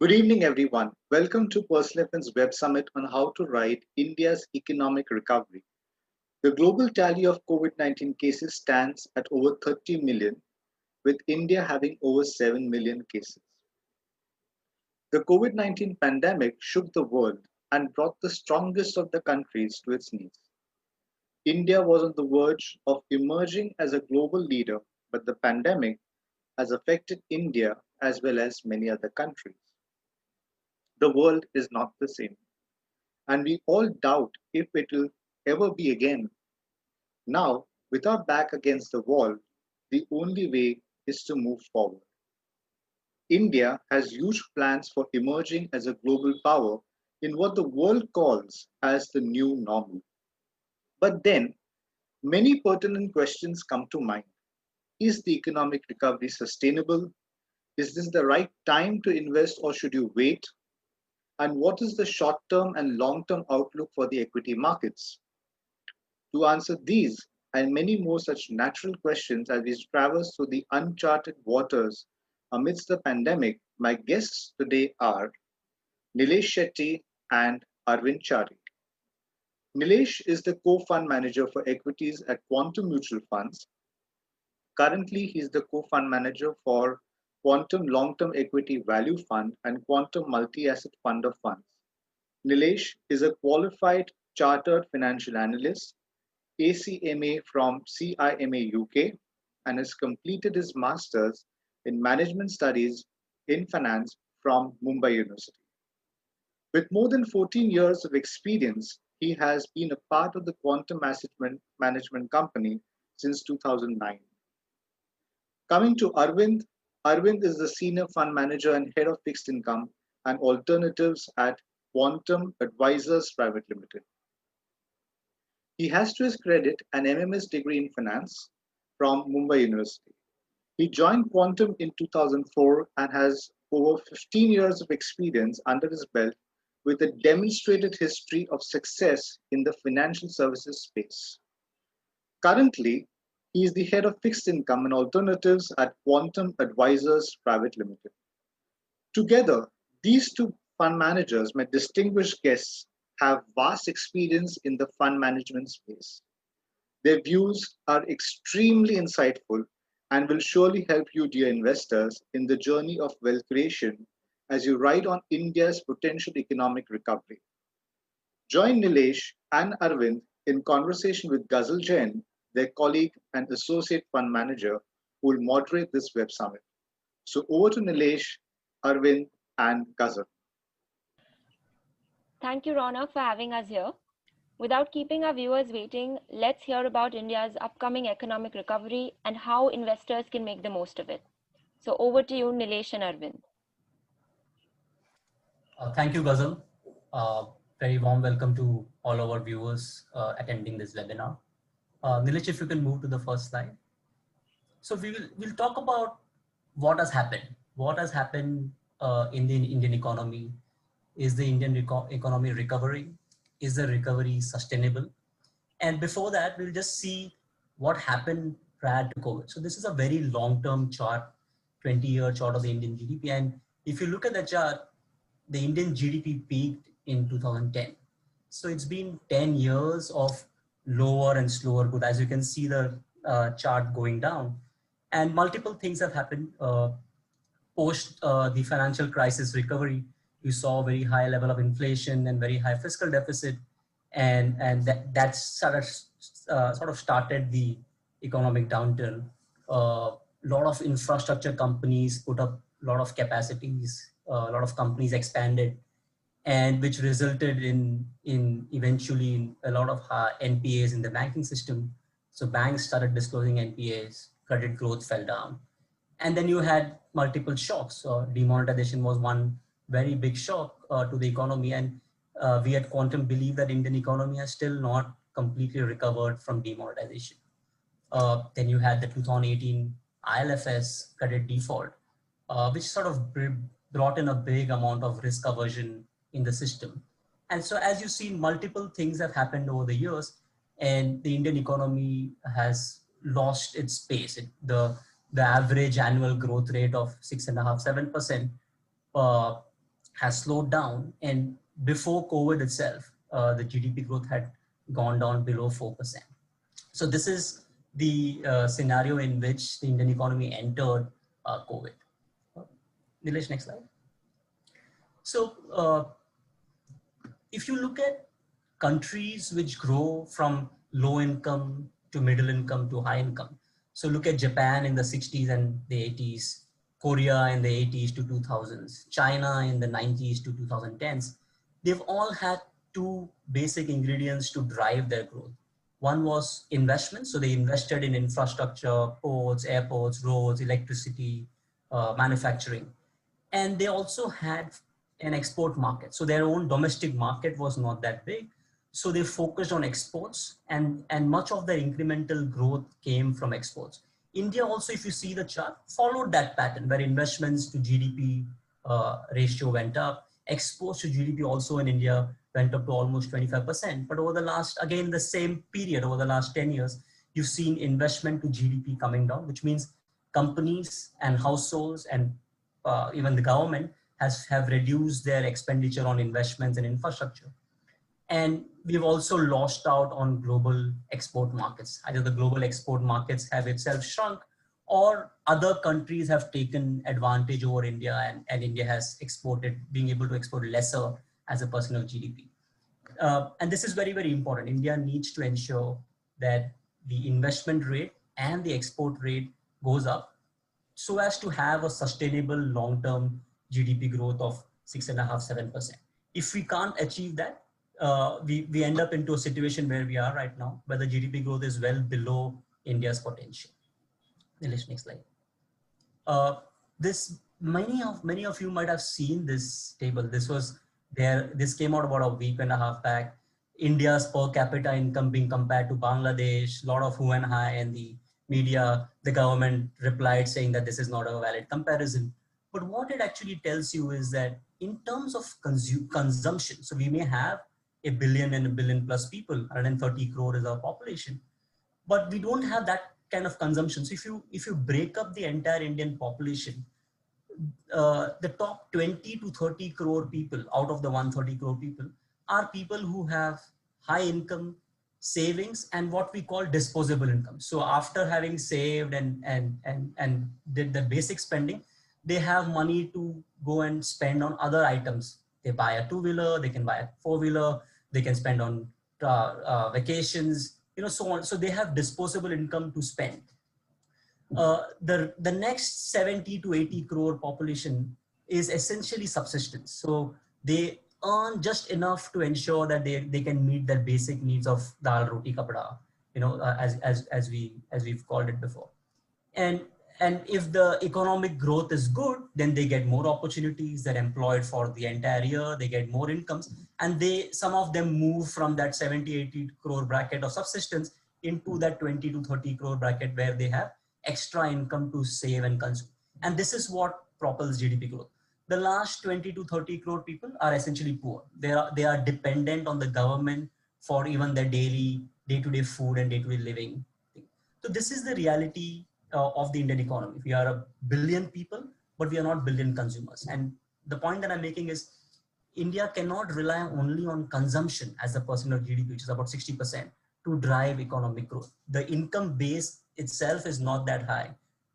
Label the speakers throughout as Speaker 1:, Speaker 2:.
Speaker 1: Good evening, everyone. Welcome to Perslepin's Web Summit on how to write India's economic recovery. The global tally of COVID 19 cases stands at over 30 million, with India having over 7 million cases. The COVID 19 pandemic shook the world and brought the strongest of the countries to its knees. India was on the verge of emerging as a global leader, but the pandemic has affected India as well as many other countries. The world is not the same, and we all doubt if it will ever be again. Now, with our back against the wall, the only way is to move forward. India has huge plans for emerging as a global power in what the world calls as the new normal. But then, many pertinent questions come to mind. Is the economic recovery sustainable? Is this the right time to invest or should you wait? And what is the short term and long term outlook for the equity markets? To answer these and many more such natural questions as we traverse through the uncharted waters amidst the pandemic, my guests today are Nilesh Shetty and Arvind Chari. Nilesh is the co-fund manager for equities at Quantum Mutual Funds. Currently, he is the co-fund manager for Quantum Long-Term Equity Value Fund and Quantum Multi-Asset Fund of Funds. Nilesh is a qualified chartered financial analyst, ACMA from CIMA UK, and has completed his master's in management studies in finance from Mumbai University. With more than 14 years of experience, he has been a part of the Quantum Asset Management Company since 2009. Coming to Arvind, Arvind is the senior fund manager and head of fixed income and alternatives at Quantum Advisors Private Limited. He has to his credit an MMS degree in finance from Mumbai University. He joined Quantum in 2004 and has over 15 years of experience under his belt with a demonstrated history of success in the financial services space. Currently, he is the head of fixed income and alternatives at Quantum Advisors Private Limited. Together, these two fund managers, my distinguished guests, have vast experience in the fund management space. Their views are extremely insightful and will surely help you, dear investors, in the journey of wealth creation as you ride on India's potential economic recovery. Join Nilesh and Arvind in conversation with Ghazal Jain, their colleague and associate fund manager, who will moderate this web summit. So over to Nilesh, Arvind, and Ghazal.
Speaker 2: Thank you, Ronak, for having us here. Without keeping our viewers waiting, let's hear about India's upcoming economic recovery and how investors can make the most of it. So over to you, Nilesh and Arvind.
Speaker 3: Thank you, Ghazal. Uh, Very warm welcome to all our viewers attending this webinar. Nilesh, if you can move to the first slide. So we'll talk about what has happened. What has happened in the Indian economy? Is the Indian economy recovering? Is the recovery sustainable? And before that, we'll just see what happened prior to COVID. So this is a very long-term chart, 20-year chart of the Indian GDP. And if you look at the chart, the Indian GDP peaked in 2010. So it's been 10 years of lower and slower growth. As you can see the chart going down. And multiple things have happened post the financial crisis recovery. You saw a very high level of inflation and very high fiscal deficit. And that sort of started the economic downturn. A lot of infrastructure companies put up a lot of capacities, a lot of companies expanded, and which resulted in eventually in a lot of NPAs in the banking system. So banks started disclosing NPAs, credit growth fell down. And then you had multiple shocks. Demonetization was one very big shock to the economy. And we at Quantum believe that Indian economy has still not completely recovered from demonetization. Then you had the 2018 ILFS credit default, which sort of brought in a big amount of risk aversion in the system. And so as you see, multiple things have happened over the years, and the Indian economy has lost its pace. The average annual growth rate of 6.5%, 7% has slowed down, and before COVID itself, the GDP growth had gone down below 4%. So this is the scenario in which the Indian economy entered COVID. Nilesh, next slide. So if you look at countries which grow from low income to middle income to high income, so look at Japan in the 60s and the 80s, Korea in the 80s to 2000s, China in the 90s to 2010s, they've all had two basic ingredients to drive their growth. One was investment. So they invested in infrastructure, ports, airports, roads, electricity, manufacturing. And they also had an export market. So their own domestic market was not that big. So they focused on exports, and much of their incremental growth came from exports. India also, if you see the chart, followed that pattern where investments to GDP ratio went up. Exports to GDP also in India went up to almost 25%. But over the last, again, the same period, over the last 10 years, you've seen investment to GDP coming down, which means companies and households and even the government have reduced their expenditure on investments and infrastructure. And we've also lost out on global export markets. Either the global export markets have itself shrunk, or other countries have taken advantage over India, and India has exported, being able to export lesser as a percent of GDP. And this is very, very important. India needs to ensure that the investment rate and the export rate goes up so as to have a sustainable long-term GDP growth of 6.5–7%. If we can't achieve that, we end up into a situation where we are right now, where the GDP growth is well below India's potential. Next slide. Many of you might have seen this table. This came out about a week and a half back. India's per capita income being compared to Bangladesh, a lot of who and hi in the media. The government replied saying that this is not a valid comparison. But what it actually tells you is that in terms of consumption, so we may have a billion and a billion plus people, 130 crore is our population, but we don't have that kind of consumption. So if you break up the entire Indian population, the top 20 to 30 crore people out of the 130 crore people are people who have high income, savings, and what we call disposable income. So after having saved and did the basic spending, they have money to go and spend on other items. They buy a two-wheeler, they can buy a four-wheeler, they can spend on vacations, so on. So they have disposable income to spend. The next 70 to 80 crore population is essentially subsistence. So they earn just enough to ensure that they can meet their basic needs of dal, roti, kapda, as we've called it before. And if the economic growth is good, then they get more opportunities. They're employed for the entire year. They get more incomes, and some of them move from that 70–80 crore bracket of subsistence into that 20 to 30 crore bracket where they have extra income to save and consume. And this is what propels GDP growth. The last 20 to 30 crore people are essentially poor. They are dependent on the government for even their day-to-day food and day-to-day living. So this is the reality of the Indian economy. We are a billion people, but we are not billion consumers. And the point that I'm making is India cannot rely only on consumption as a percent of GDP, which is about 60%, to drive economic growth. The income base itself is not that high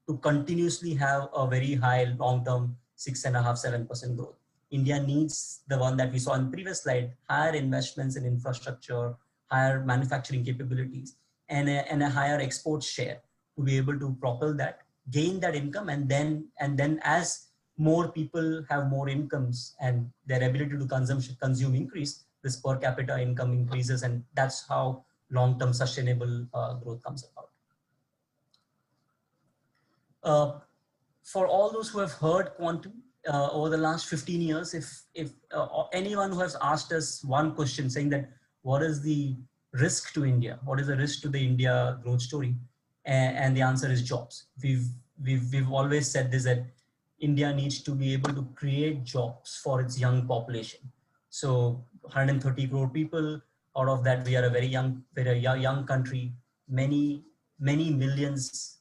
Speaker 3: to continuously have a very high long-term 6.5–7% growth. India needs the one that we saw in the previous slide, higher investments in infrastructure, higher manufacturing capabilities, and a higher export share to be able to propel that, gain that income, and then as more people have more incomes and their ability to consume increase, this per capita income increases, and that's how long-term sustainable growth comes about. For all those who have heard quantum over the last 15 years, if anyone who has asked us one question saying that what is the risk to India, what is the risk to the India growth story, and the answer is jobs. We've always said this, that India needs to be able to create jobs for its young population. So 130 crore people, out of that we are a very young country. Many millions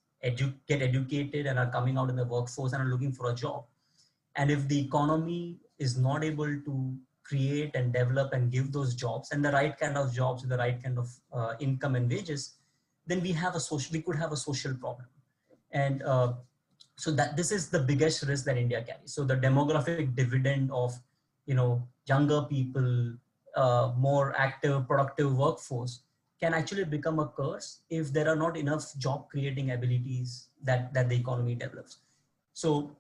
Speaker 3: get educated and are coming out in the workforce and are looking for a job. And if the economy is not able to create and develop and give those jobs and the right kind of jobs with the right kind of income and wages, then we could have a social problem. And so that this is the biggest risk that India carries. So the demographic dividend of, younger people, more active, productive workforce can actually become a curse if there are not enough job creating abilities that the economy develops. So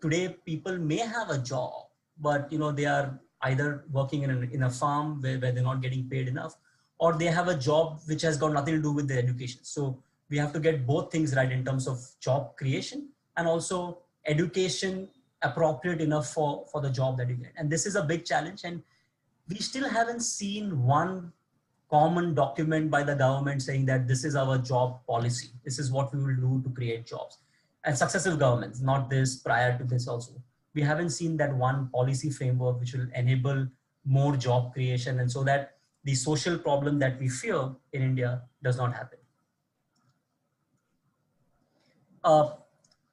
Speaker 3: today, people may have a job, but they are either working in a farm where they're not getting paid enough, or they have a job which has got nothing to do with their education. So we have to get both things right in terms of job creation and also education appropriate enough for the job that you get. And this is a big challenge. And we still haven't seen one common document by the government saying that this is our job policy. This is what we will do to create jobs. And successive governments, not this, prior to this also. We haven't seen that one policy framework which will enable more job creation, and so that the social problem that we fear in India does not happen.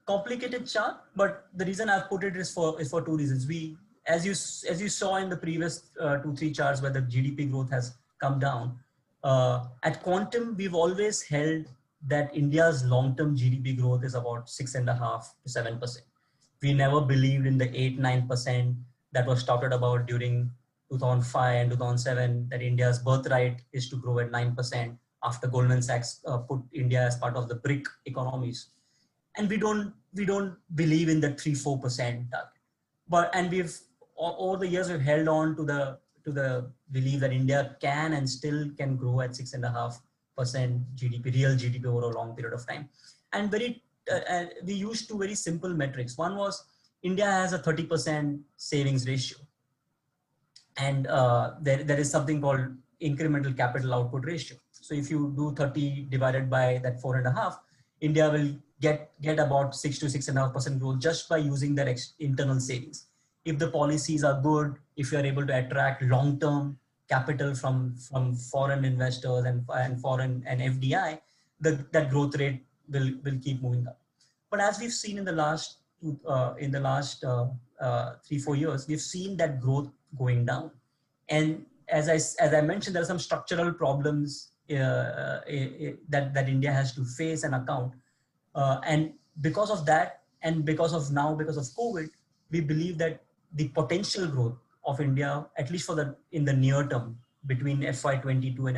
Speaker 3: Complicated chart, but the reason I've put it is for two reasons. As you saw in the previous 2-3 charts where the GDP growth has come down, at Quantum, we've always held that India's long-term GDP growth is about 6.5% to 7%. We never believed in the 8-9% that was touted about during 2005 and 2007, that India's birthright is to grow at 9% after Goldman Sachs put India as part of the BRIC economies. And we don't believe in the 3-4% target. And we've over the years we've held on to the belief that India can and still can grow at 6.5% GDP, real GDP over a long period of time. And we used two very simple metrics. One was India has a 30% savings ratio. And there is something called incremental capital output ratio. So if you do 30 divided by that 4.5, India will get about 6 to 6.5% growth just by using their internal savings. If the policies are good, if you are able to attract long-term capital from foreign investors and foreign and FDI, that growth rate will keep moving up. But as we've seen in the last 3-4 years, we've seen that growth going down. And as I mentioned, there are some structural problems that India has to face and account. And because of that, and because of COVID, we believe that the potential growth of India, at least in the near term, between FY22 and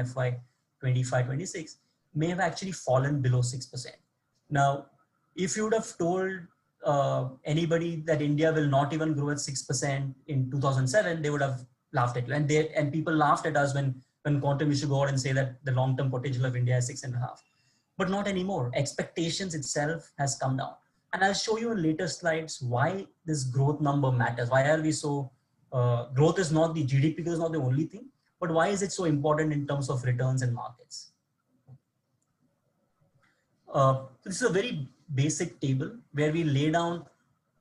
Speaker 3: FY25-26, may have actually fallen below 6%. Now, if you would have told anybody that India will not even grow at 6% in 2007, they would have laughed at you. And people laughed at us when Quantum used to go out and say that the long-term potential of India is 6.5. But not anymore. Expectations itself has come down. And I'll show you in later slides why this growth number matters. Why are we so, growth is not the GDP is not the only thing, but why is it so important in terms of returns and markets? This is a very basic table where we lay down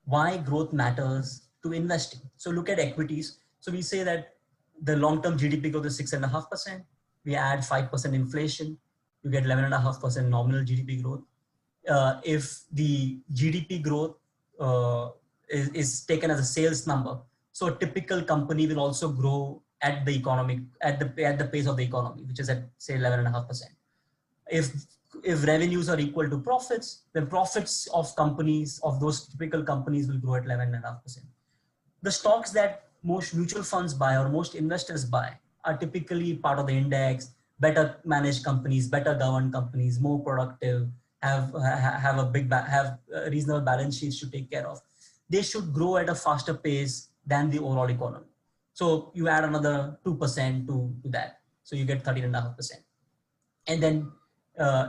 Speaker 3: why growth matters to investing. So look at equities. So we say that the long-term GDP growth is 6.5%. We add 5% inflation, you get 11.5% nominal GDP growth. If the GDP growth is taken as a sales number, so a typical company will also grow at the pace of the economy, which is at say 11.5%. If revenues are equal to profits, then profits of those typical companies will grow at 11.5%. The stocks that most mutual funds buy or most investors buy are typically part of the index, better managed companies, better governed companies, more productive, have reasonable balance sheets to take care of. They should grow at a faster pace than the overall economy. So you add another 2% to that. So you get 13.5%. And then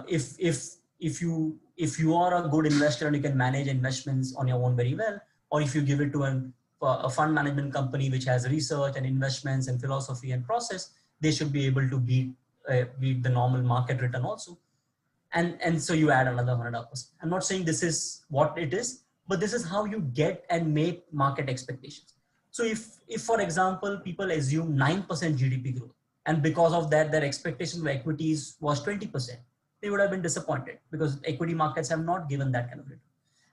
Speaker 3: if you are a good investor and you can manage investments on your own very well, or if you give it to a fund management company which has research and investments and philosophy and process, they should be able to beat the normal market return also. And so you add another 100%. I'm not saying this is what it is, but this is how you get and make market expectations. So if for example, people assume 9% GDP growth, and because of that, their expectation of equities was 20%, they would have been disappointed because equity markets have not given that kind of return.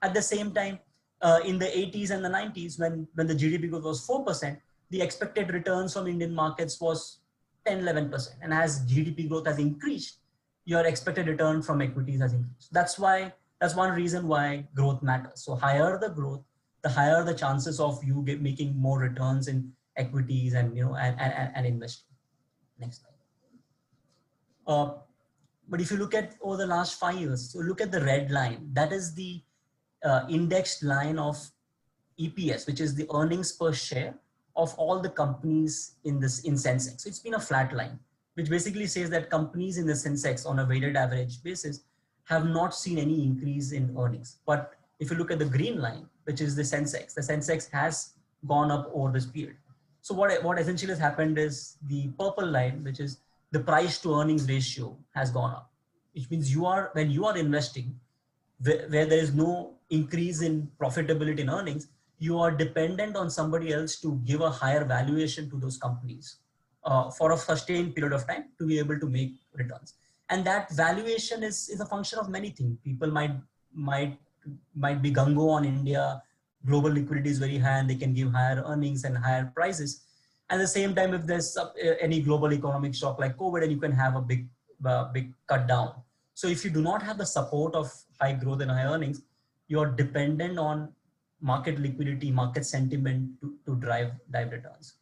Speaker 3: At the same time, in the 80s and the 90s, when the GDP growth was 4%, the expected returns from Indian markets was 10, 11%. And as GDP growth has increased, your expected return from equities has increased. That's one reason why growth matters. So higher the growth, the higher the chances of you making more returns in equities and and investing. Next slide. But if you look at over the last 5 years, so look at the red line. That is the indexed line of EPS, which is the earnings per share of all the companies in Sensex. So it's been a flat line, which basically says that companies in the Sensex on a weighted average basis have not seen any increase in earnings. But if you look at the green line, which is the Sensex has gone up over this period. So what essentially has happened is the purple line, which is the price to earnings ratio, has gone up, which means when you are investing where there is no increase in profitability in earnings, you are dependent on somebody else to give a higher valuation to those companies for a sustained period of time to be able to make returns. And that valuation is a function of many things. People might be gung-ho on India. Global liquidity is very high and they can give higher earnings and higher prices. At the same time, if there's any global economic shock like COVID, and you can have a big cut down. So if you do not have the support of high growth and high earnings, you're dependent on market liquidity, market sentiment to drive returns.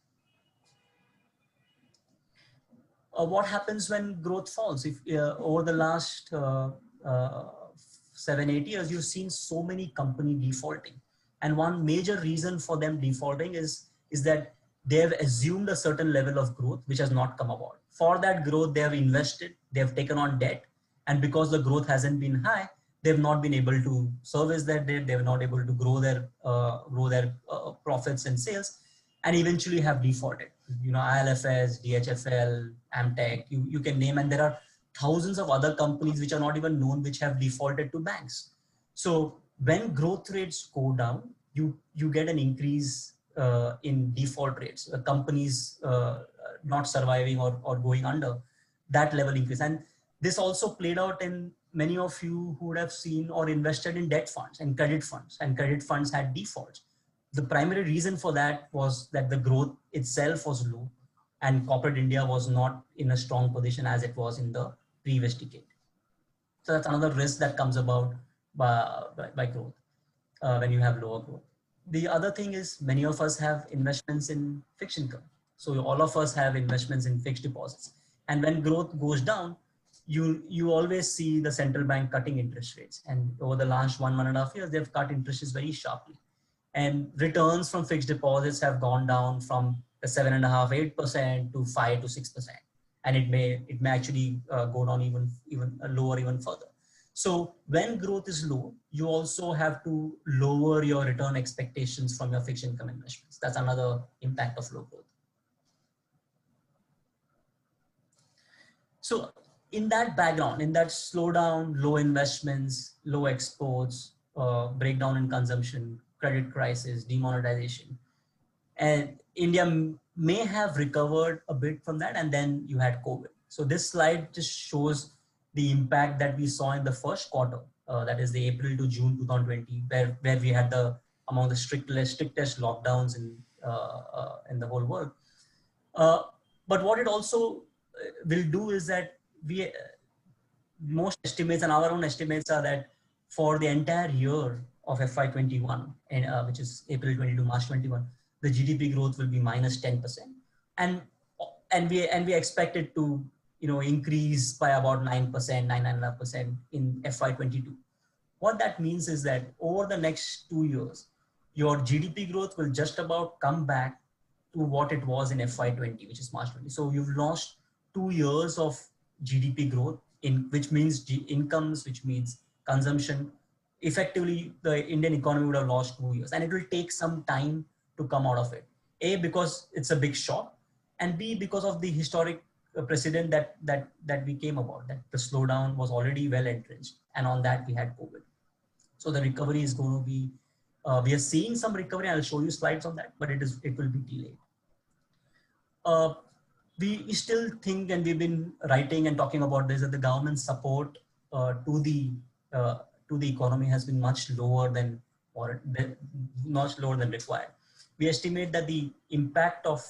Speaker 3: What happens when growth falls? If over the last 7-8 years, you've seen so many companies defaulting, and one major reason for them defaulting is that they have assumed a certain level of growth which has not come about. For that growth, they have invested, they have taken on debt, and because the growth hasn't been high, they've not been able to service that debt. They're not able to grow their profits and sales, and eventually have defaulted. ILFS, DHFL, Amtech, you can name, and there are thousands of other companies which are not even known which have defaulted to banks. So when growth rates go down, you get an increase in default rates. Companies not surviving or going under, that level increase. And this also played out in many of you who would have seen or invested in debt funds and credit funds had defaults. The primary reason for that was that the growth itself was low and corporate India was not in a strong position as it was in the previous decade. So that's another risk that comes about by growth when you have lower growth. The other thing is many of us have investments in fixed income. So all of us have investments in fixed deposits. And when growth goes down, you always see the central bank cutting interest rates. And over the last 1.5 years, they've cut interest rates very sharply. And returns from fixed deposits have gone down from the 7.5-8% to 5-6%. And it may actually go down even lower even further. So when growth is low, you also have to lower your return expectations from your fixed income investments. That's another impact of low growth. So in that background, in that slowdown, low investments, low exports, breakdown in consumption, credit crisis, demonetization, and India may have recovered a bit from that, and then you had COVID. So this slide just shows the impact that we saw in the first quarter, that is the April to June 2020, where we had among the strictest lockdowns in the whole world. But what it also will do is that most estimates and our own estimates are that for the entire year of FY21, which is April 22, March 21, the GDP growth will be -10%, and we expect it to increase by about 9%, 9.5% in FY22. What that means is that over the next 2 years, your GDP growth will just about come back to what it was in FY20, which is March 20. So you've lost 2 years of GDP growth, which means incomes, which means consumption. Effectively, the Indian economy would have lost 2 years, and it will take some time to come out of it. A, because it's a big shock, and B, because of the historic precedent that we came about, that the slowdown was already well entrenched, and on that we had COVID. So the recovery is going to be, we are seeing some recovery. I'll show you slides on that, but it will be delayed. We still think, and we've been writing and talking about this, that the government support to the economy has been much lower than or much lower than required. We estimate that the impact of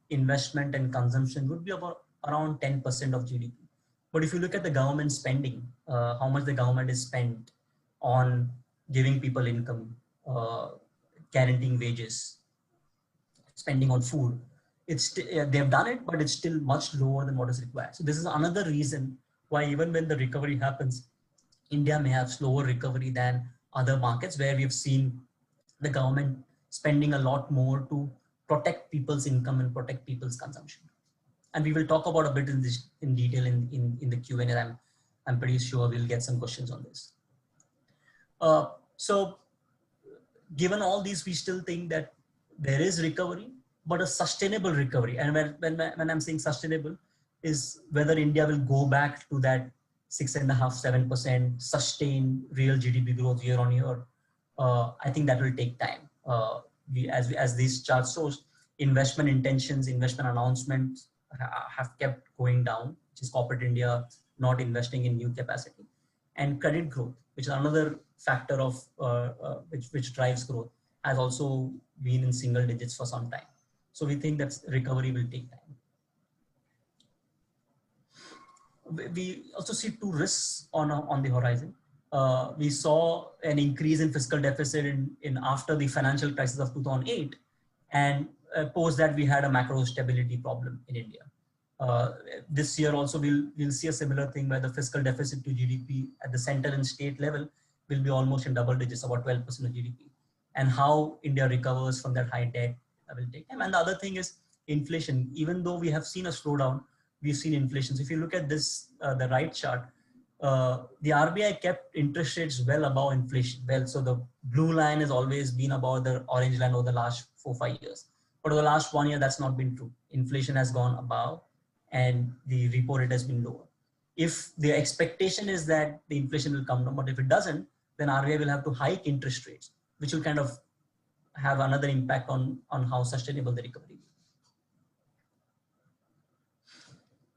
Speaker 3: investment and consumption would be about around 10% of GDP. But if you look at the government spending, how much the government is spent on giving people income, guaranteeing wages, spending on food, they've done it, but it's still much lower than what is required. So this is another reason why even when the recovery happens, India may have slower recovery than other markets where we've seen the government spending a lot more to protect people's income and protect people's consumption. And we will talk about a bit in detail in the Q&A. I'm pretty sure we'll get some questions on this. So given all these, we still think that there is recovery, but a sustainable recovery. And when I'm saying sustainable is whether India will go back to that 6.5%, 7% sustained real GDP growth year on year. I think that will take time. As these charts shows, investment intentions, investment announcements have kept going down, which is corporate India not investing in new capacity, and credit growth, which is another factor of which drives growth, has also been in single digits for some time. So we think that recovery will take time. We also see two risks on the horizon. We saw an increase in fiscal deficit in after the financial crisis of 2008, and post that we had a macro stability problem in India. This year also we'll see a similar thing where the fiscal deficit to GDP at the center and state level will be almost in double digits, about 12% of GDP. And how India recovers from that high debt will take time. And the other thing is inflation. Even though we have seen a slowdown, we've seen inflation. So if you look at this, the right chart, the RBI kept interest rates well above inflation. Well, so the blue line has always been above the orange line over the last 4-5 years. But over the last 1 year, that's not been true. Inflation has gone above and the repo rate has been lower. If the expectation is that the inflation will come down, but if it doesn't, then RBI will have to hike interest rates, which will kind of have another impact on how sustainable the recovery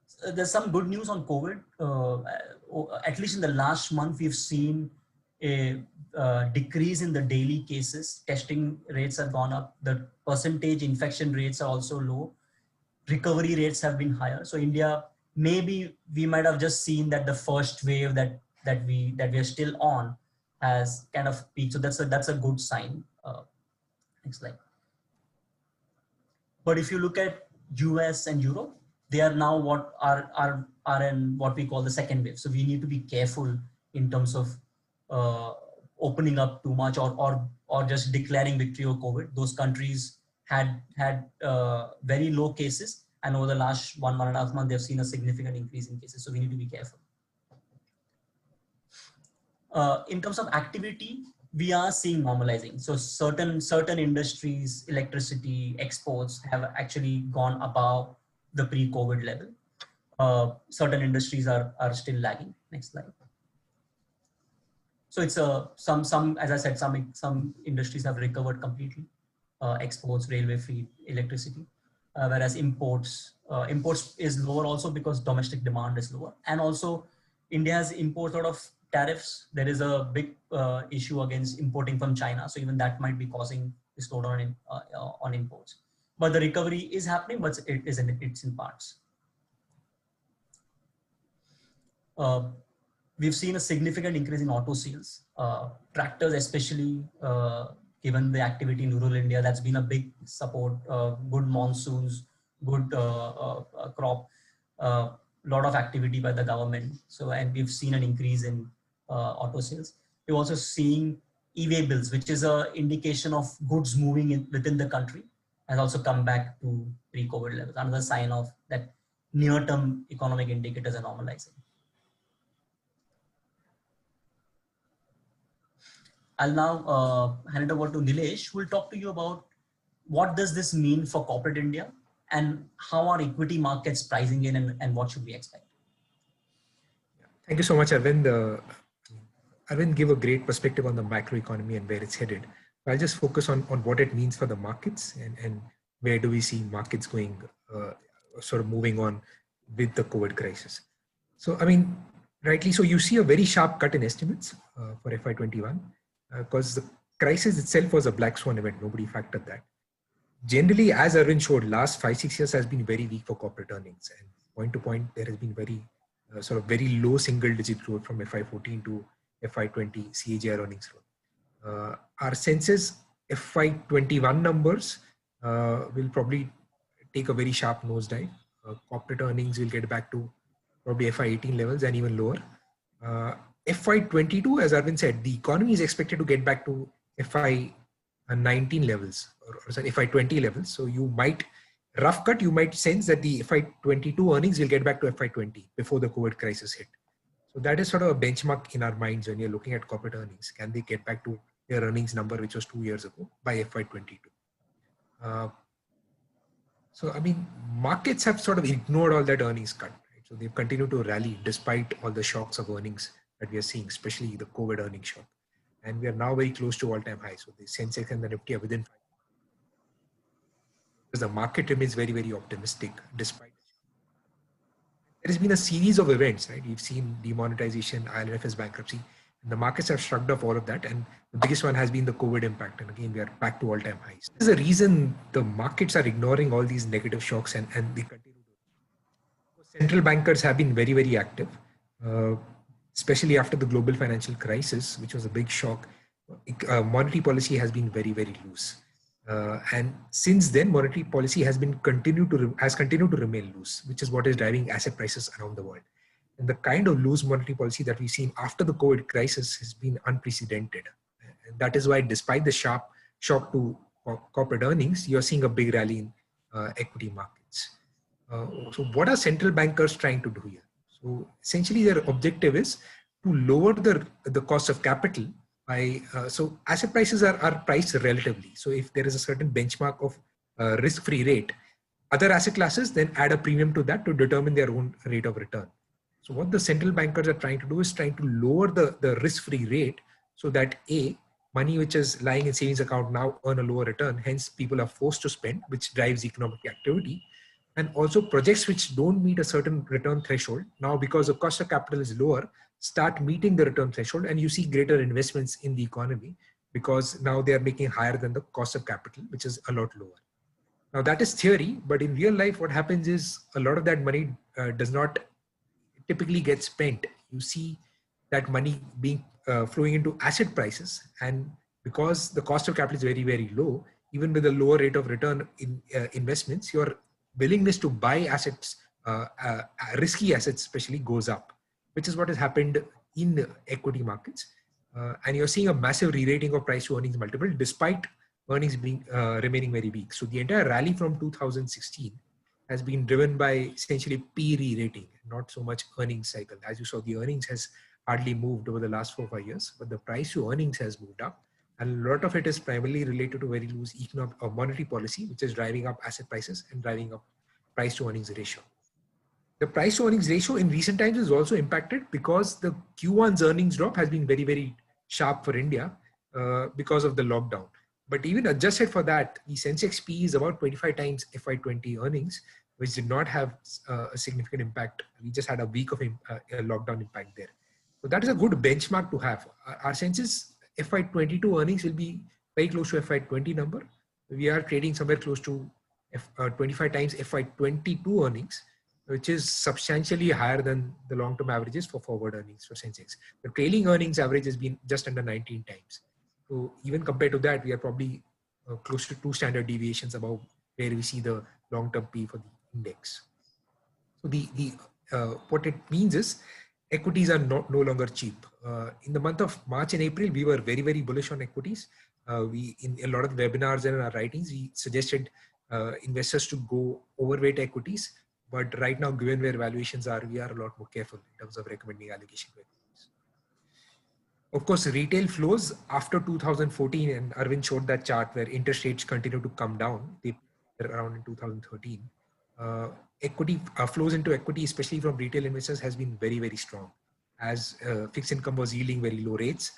Speaker 3: is. There's some good news on COVID. At least in the last month, we've seen a decrease in the daily cases. Testing rates have gone up. The percentage infection rates are also low. Recovery rates have been higher. So India, maybe we might have just seen that the first wave that we are still on has kind of peaked. So that's a good sign. Next slide. But if you look at US and Europe, they are now what are in what we call the second wave. So we need to be careful in terms of opening up too much or just declaring victory over COVID. Those countries had very low cases, and over the last 1.5 months, they've seen a significant increase in cases. So we need to be careful. In terms of activity, we are seeing normalizing. So certain industries, electricity, exports have actually gone above the pre-COVID level. Certain industries are still lagging. Next slide. So it's some as I said, some industries have recovered completely. Exports, railway fleet, electricity, whereas imports is lower also because domestic demand is lower, and also India has imposed a lot of tariffs. There is a big issue against importing from China, so even that might be causing a slowdown on imports. But the recovery is happening, but it's in parts. We've seen a significant increase in auto sales, tractors especially. Given the activity in rural India, that's been a big support. Good monsoons, good crop, lot of activity by the government. So, and we've seen an increase in auto sales. We're also seeing e-way bills, which is an indication of goods moving within the country, has also come back to pre-COVID levels. Another sign of that near-term economic indicators are normalizing. I'll now hand it over to Nilesh, who will talk to you about what does this mean for corporate India and how are equity markets pricing in and what should we expect?
Speaker 4: Thank you so much, Arvind. Arvind gave a great perspective on the macroeconomy and where it's headed. I'll just focus on what it means for the markets and where do we see markets going, sort of moving on with the COVID crisis. So, I mean, rightly so, you see a very sharp cut in estimates for FY21 because crisis itself was a black swan event. Nobody factored that. Generally, as Arvind showed, last 5-6 years has been very weak for corporate earnings. And point to point, there has been very very low single-digit growth from FY14 to FY20 CAGR earnings growth. Our sense is FY21 numbers will probably take a very sharp nosedive. Corporate earnings will get back to probably FY18 levels and even lower. FY22, as Arvind said, the economy is expected to get back to FY19 levels or sorry, FY20 levels. So you might, rough cut, you might sense that the FY22 earnings will get back to FY20 before the COVID crisis hit. So that is sort of a benchmark in our minds when you're looking at corporate earnings. Can they get back to their earnings number, which was 2 years ago, by FY22? So, I mean, markets have sort of ignored all that earnings cut. Right? So they've continued to rally despite all the shocks of earnings that we are seeing, especially the COVID earnings shock. And we are now very close to all-time high. So the Sensex and the Nifty are within 5. Because the market remains very, very optimistic despite. There has been a series of events, right? We've seen demonetization, IL&FS bankruptcy, and the markets have shrugged off all of that. And the biggest one has been the COVID impact. And again, we are back to all-time highs. There's a reason the markets are ignoring all these negative shocks and they continue to. Central bankers have been very, very active, especially after the global financial crisis, which was a big shock. Monetary policy has been very, very loose. And since then, monetary policy has continued to remain loose, which is what is driving asset prices around the world. And the kind of loose monetary policy that we've seen after the COVID crisis has been unprecedented. And that is why, despite the sharp shock to corporate earnings, you're seeing a big rally in equity markets. So what are central bankers trying to do here? So essentially, their objective is to lower the cost of capital by, so asset prices are priced relatively. So if there is a certain benchmark of risk-free rate, other asset classes then add a premium to that to determine their own rate of return. So what the central bankers are trying to do is trying to lower the risk-free rate so that money which is lying in savings account now earn a lower return. Hence, people are forced to spend, which drives economic activity. And also projects which don't meet a certain return threshold, now because the cost of capital is lower, start meeting the return threshold, and you see greater investments in the economy because now they are making higher than the cost of capital, which is a lot lower. Now that is theory, but in real life, what happens is a lot of that money does not typically get spent. You see that money being flowing into asset prices, and because the cost of capital is very, very low, even with a lower rate of return in investments, your willingness to buy assets, risky assets especially, goes up, which is what has happened in equity markets. And you're seeing a massive re-rating of price to earnings multiple despite earnings being remaining very weak. So the entire rally from 2016 has been driven by essentially P re-rating, not so much earnings cycle. As you saw, the earnings has hardly moved over the last 4 or 5 years, but the price to earnings has moved up. And a lot of it is primarily related to very loose economic or monetary policy, which is driving up asset prices and driving up price to earnings ratio. The price to earnings ratio in recent times is also impacted because the Q1's earnings drop has been very, very sharp for India because of the lockdown. But even adjusted for that, the Sensex P is about 25 times FY20 earnings, which did not have a significant impact. We just had a week of lockdown impact there. So that is a good benchmark to have. Our sense is FY22 earnings will be very close to FY20 number. We are trading somewhere close to 25 times FY22 earnings, which is substantially higher than the long-term averages for forward earnings for Sensex. The trailing earnings average has been just under 19 times. So even compared to that, we are probably close to 2 standard deviations above where we see the long-term P for the index. So what it means is equities are no longer cheap. In the month of March and April, we were very, very bullish on equities. In a lot of webinars and our writings, we suggested investors to go overweight equities. But right now, given where valuations are, we are a lot more careful in terms of recommending allocation to equities. Of course, retail flows after 2014, and Arvind showed that chart where interest rates continue to come down. They were around in 2013. Equity flows into equity, especially from retail investors, has been very, very strong. As fixed income was yielding very low rates,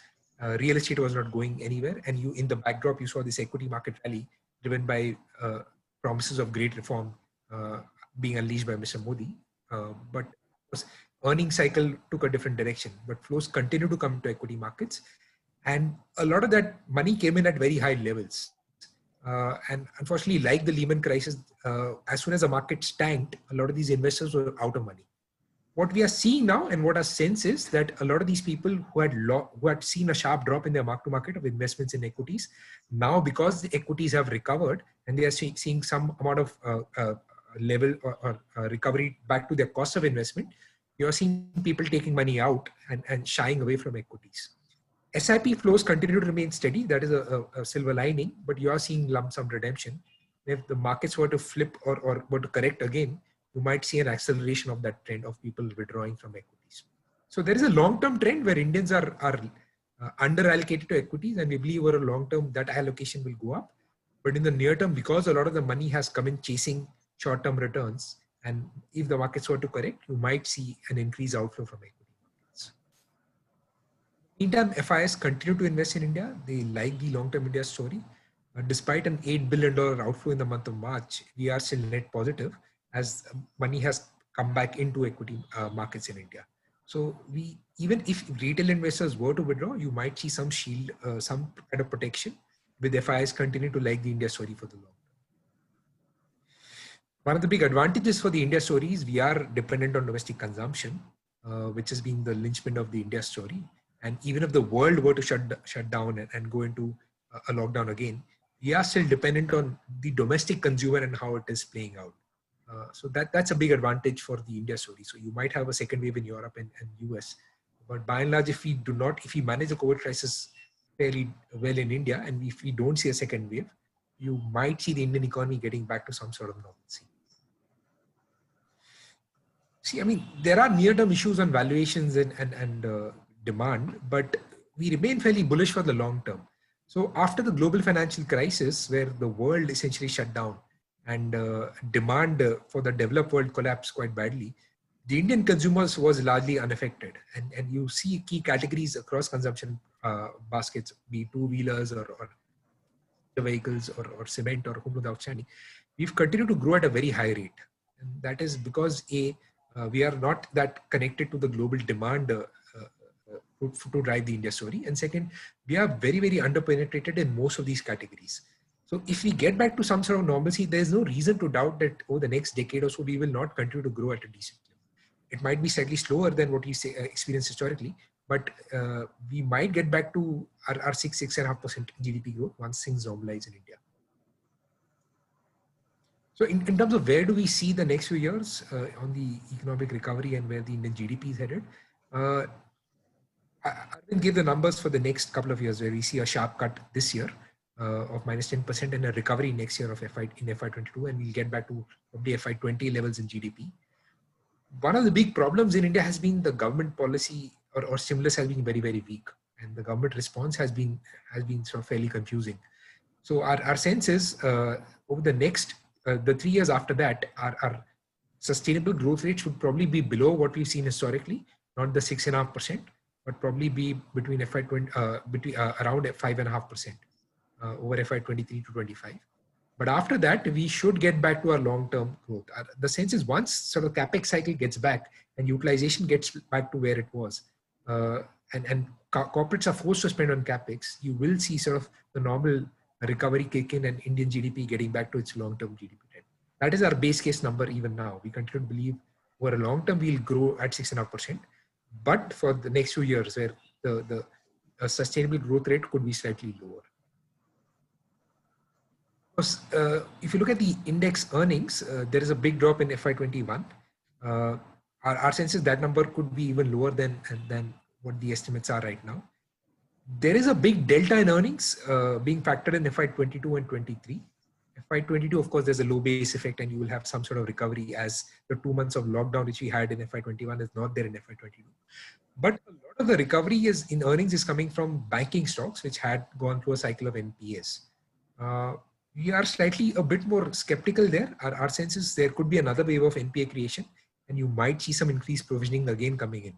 Speaker 4: real estate was not going anywhere. And in the backdrop, you saw this equity market rally driven by promises of great reform being unleashed by Mr. Modi. But earnings cycle took a different direction, but flows continue to come to equity markets. And a lot of that money came in at very high levels. And unfortunately, like the Lehman crisis, as soon as the market tanked, a lot of these investors were out of money. What we are seeing now, and what our sense is, that a lot of these people who had seen a sharp drop in their mark-to-market of investments in equities, now because the equities have recovered and they are seeing some amount of level or recovery back to their cost of investment, you are seeing people taking money out and shying away from equities. SIP flows continue to remain steady. That is a silver lining, but you are seeing lump sum redemption. If the markets were to flip or were to correct again, you might see an acceleration of that trend of people withdrawing from equities. So there is a long-term trend where Indians are under allocated to equities, and we believe over a long term that allocation will go up. But in the near term, because a lot of the money has come in chasing short-term returns, and if the markets were to correct, you might see an increased outflow from equity markets. Meantime, FIs continue to invest in India. They like the long-term India story. Despite an $8 billion outflow in the month of March, we are still net positive as money has come back into equity markets in India. So even if retail investors were to withdraw, you might see some shield, some kind of protection, with FIs continue to like the India story for the long term. One of the big advantages for the India story is we are dependent on domestic consumption, which has been the linchpin of the India story. And even if the world were to shut down and go into a lockdown again, we are still dependent on the domestic consumer and how it is playing out. So that's a big advantage for the India story. So you might have a second wave in Europe and US, but by and large, if we manage the COVID crisis fairly well in India, and if we don't see a second wave, you might see the Indian economy getting back to some sort of normalcy. See, I mean, there are near-term issues on valuations and demand, but we remain fairly bullish for the long term. So after the global financial crisis, where the world essentially shut down and demand for the developed world collapsed quite badly, the Indian consumers was largely unaffected. And you see key categories across consumption baskets, be two-wheelers or vehicles or cement or home loan outstanding, we've continued to grow at a very high rate. And that is because we are not that connected to the global demand to drive the India story. And second, we are very, very underpenetrated in most of these categories. So if we get back to some sort of normalcy, there's no reason to doubt that over the next decade or so, we will not continue to grow at a decent level. It might be slightly slower than what we experienced historically, but we might get back to our 6.5% GDP growth once things normalize in India. So in terms of where do we see the next few years on the economic recovery and where the Indian GDP is headed, I will give the numbers for the next couple of years where we see a sharp cut this year of -10% and a recovery next year of FY22, and we'll get back to probably FY20 levels in GDP. One of the big problems in India has been the government policy or stimulus has been very, very weak, and the government response has been sort of fairly confusing. So our sense is over the next the 3 years after that, our sustainable growth rate should probably be below what we've seen historically, not the 6.5%, but probably be between around 5.5% over FY23 to 25. But after that, we should get back to our long-term growth. The sense is once sort of capex cycle gets back and utilization gets back to where it was, and corporates are forced to spend on capex, you will see sort of the normal recovery kick in and Indian GDP getting back to its long-term GDP trend. That is our base case number even now. We continue to believe over a long term we'll grow at 6.5%, but for the next few years where the sustainable growth rate could be slightly lower. If you look at the index earnings, there is a big drop in FY21. Our sense is that number could be even lower than what the estimates are right now. There is a big delta in earnings being factored in FY22 and 23. FY22, of course, there's a low base effect and you will have some sort of recovery as the 2 months of lockdown which we had in FY21 is not there in FY22. But a lot of the recovery in earnings is coming from banking stocks which had gone through a cycle of NPAs. We are slightly a bit more skeptical there. Our sense is there could be another wave of NPA creation and you might see some increased provisioning again coming in.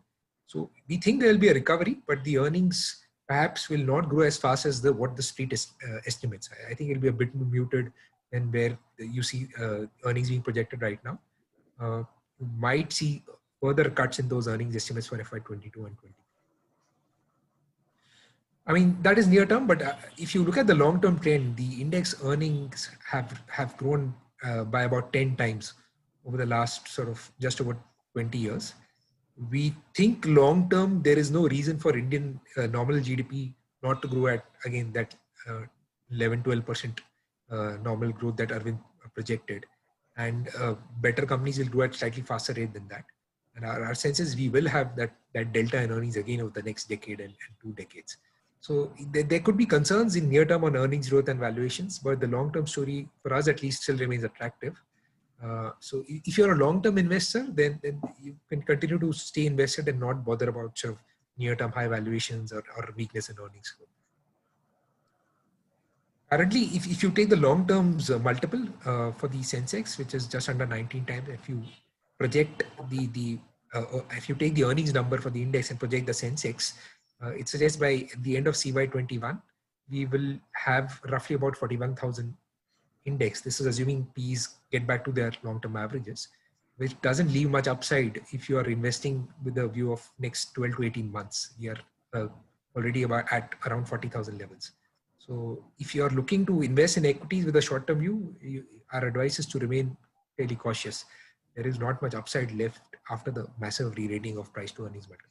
Speaker 4: So we think there will be a recovery, but the earnings perhaps will not grow as fast as what the street estimates. I think it will be a bit more muted than where you see earnings being projected right now. You might see further cuts in those earnings estimates for FY22 and 23. I mean, that is near term, but if you look at the long term trend, the index earnings have grown by about 10 times over the last sort of just over 20 years. We think long term, there is no reason for Indian nominal GDP not to grow at, again, that 11-12% nominal growth that Arvind projected. And better companies will grow at slightly faster rate than that. And our sense is we will have that delta in earnings again over the next decade and 2 decades. So there could be concerns in near term on earnings growth and valuations, but the long term story for us at least still remains attractive. So if you're a long-term investor, then you can continue to stay invested and not bother about sort of near-term high valuations or weakness in earnings growth. Currently, if you take the long-term multiple for the Sensex, which is just under 19 times, if you project if you take the earnings number for the index and project the Sensex, it suggests by the end of CY21, we will have roughly about 41,000 index. This is assuming P's get back to their long-term averages, which doesn't leave much upside if you are investing with a view of next 12 to 18 months. We are already at around 40,000 levels. So if you are looking to invest in equities with a short-term view, our advice is to remain fairly cautious. There is not much upside left after the massive re-rating of price to earnings multiples.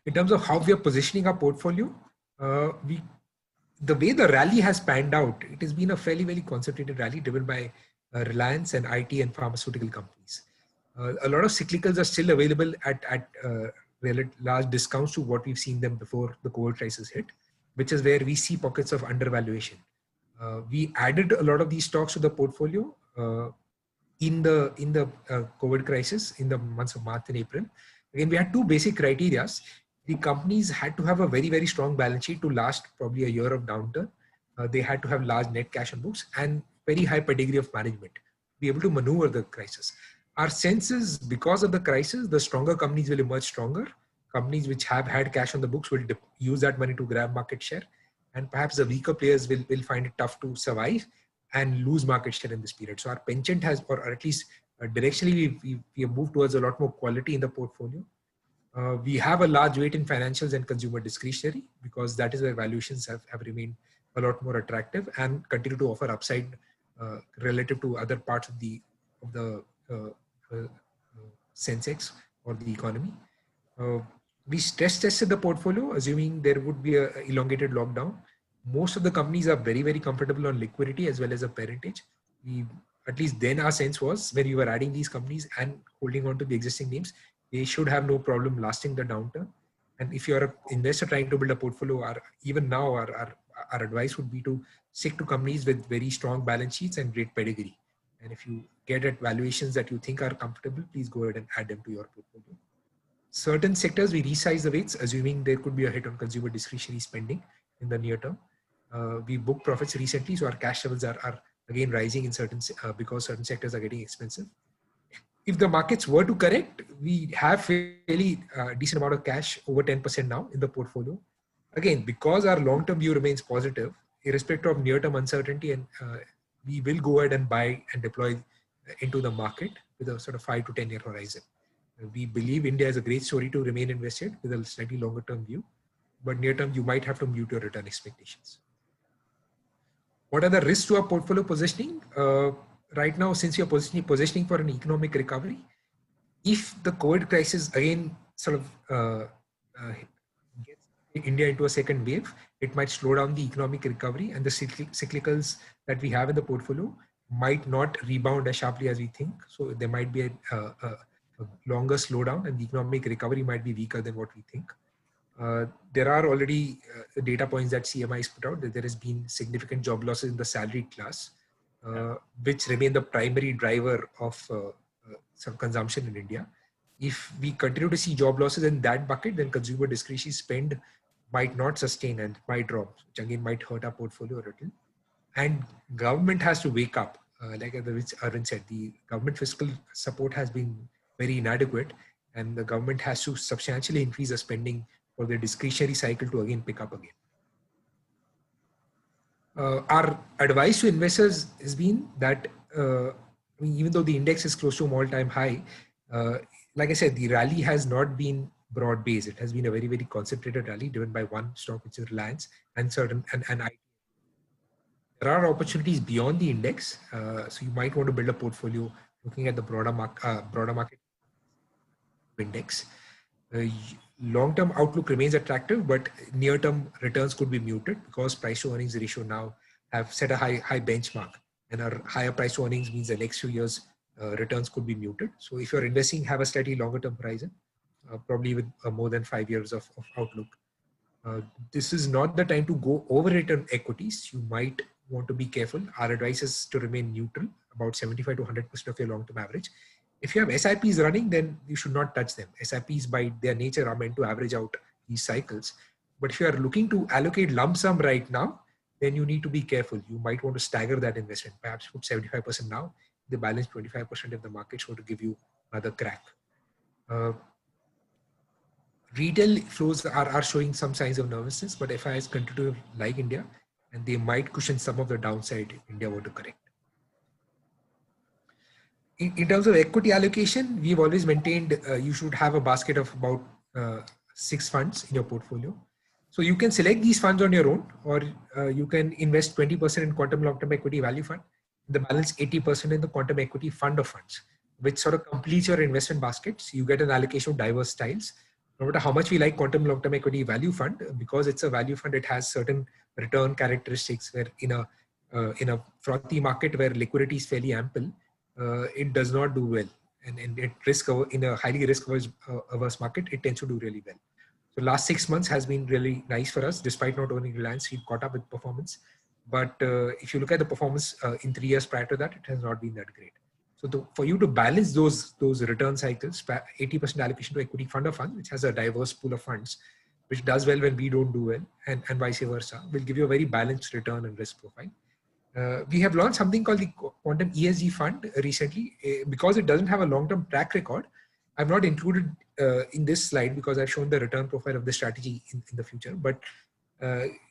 Speaker 4: In terms of how we are positioning our portfolio, the way the rally has panned out, it has been a fairly, very concentrated rally driven by Reliance and IT and pharmaceutical companies. A lot of cyclicals are still available at large discounts to what we've seen them before the COVID crisis hit, which is where we see pockets of undervaluation. We added a lot of these stocks to the portfolio in the COVID crisis in the months of March and April. Again, we had two basic criteria. The companies had to have a very, very strong balance sheet to last probably a year of downturn. They had to have large net cash on books and very high pedigree of management to be able to maneuver the crisis. Our sense is because of the crisis, the stronger companies will emerge stronger. Companies which have had cash on the books will use that money to grab market share. And perhaps the weaker players will find it tough to survive and lose market share in this period. So our penchant has, or at least directionally, we have moved towards a lot more quality in the portfolio. We have a large weight in financials and consumer discretionary because that is where valuations have remained a lot more attractive and continue to offer upside relative to other parts of the Sensex or the economy. We stress tested the portfolio, assuming there would be an elongated lockdown. Most of the companies are very, very comfortable on liquidity as well as a parentage. At least then our sense was when we were adding these companies and holding on to the existing names, they should have no problem lasting the downturn. And if you're an investor trying to build a portfolio, even now our advice would be to stick to companies with very strong balance sheets and great pedigree. And if you get at valuations that you think are comfortable, please go ahead and add them to your portfolio. Certain sectors, we resize the weights, assuming there could be a hit on consumer discretionary spending in the near term. We booked profits recently, so our cash levels are again rising in because certain sectors are getting expensive. If the markets were to correct, we have fairly decent amount of cash, over 10% now in the portfolio. Again, because our long-term view remains positive, irrespective of near-term uncertainty, and we will go ahead and buy and deploy into the market with a sort of 5 to 10 year horizon. We believe India is a great story to remain invested with a slightly longer term view, but near term, you might have to mute your return expectations. What are the risks to our portfolio positioning? Right now, since you're positioning for an economic recovery, if the COVID crisis again sort of gets India into a second wave, it might slow down the economic recovery, and the cyclicals that we have in the portfolio might not rebound as sharply as we think. So there might be a longer slowdown, and the economic recovery might be weaker than what we think. There are already data points that CMI has put out that there has been significant job losses in the salaried class, which remain the primary driver of some consumption in India. If we continue to see job losses in that bucket, then consumer discretionary spend might not sustain and might drop, which again might hurt our portfolio a little. And government has to wake up. Like Arvind said, the government fiscal support has been very inadequate, and the government has to substantially increase the spending for the discretionary cycle to again pick up again. Our advice to investors has been that even though the index is close to an all-time high, like I said, the rally has not been broad base. It has been a very, very concentrated rally driven by one stock, which is Reliance, and certain and IT. There are opportunities beyond the index, so you might want to build a portfolio looking at the broader market index. Long-term outlook remains attractive, but near-term returns could be muted because price to earnings ratio now have set a high benchmark, and our higher price to earnings means the next few years returns could be muted. So if you're investing, have a slightly longer-term horizon, probably with more than 5 years of outlook. This is not the time to go overweight on equities. You might want to be careful. Our advice is to remain neutral, about 75 to 100% of your long-term average. If you have SIPs running, then you should not touch them. SIPs by their nature are meant to average out these cycles. But if you are looking to allocate lump sum right now, then you need to be careful. You might want to stagger that investment, perhaps put 75% now, the balance 25% if the market show to give you another crack. Retail flows are showing some signs of nervousness, but FIIs continue to like India, and they might cushion some of the downside if India were to correct. In terms of equity allocation, we've always maintained you should have a basket of about 6 funds in your portfolio. So you can select these funds on your own, or you can invest 20% in quantum long-term equity value fund, the balance 80% in the quantum equity fund of funds, which sort of completes your investment baskets. You get an allocation of diverse styles. No matter how much we like quantum long-term equity value fund, because it's a value fund, it has certain return characteristics where in a frothy market where liquidity is fairly ample, it does not do well. And in a highly risk-averse market, it tends to do really well. So last 6 months has been really nice for us, despite not owning Reliance. We've caught up with performance. But if you look at the performance in 3 years prior to that, it has not been that great. So for you to balance those return cycles, 80% allocation to equity fund of funds, which has a diverse pool of funds, which does well when we don't do well, and vice versa, will give you a very balanced return and risk profile. We have launched something called the Quantum ESG Fund recently. Because it doesn't have a long-term track record, I've not included in this slide because I've shown the return profile of the strategy in the future, but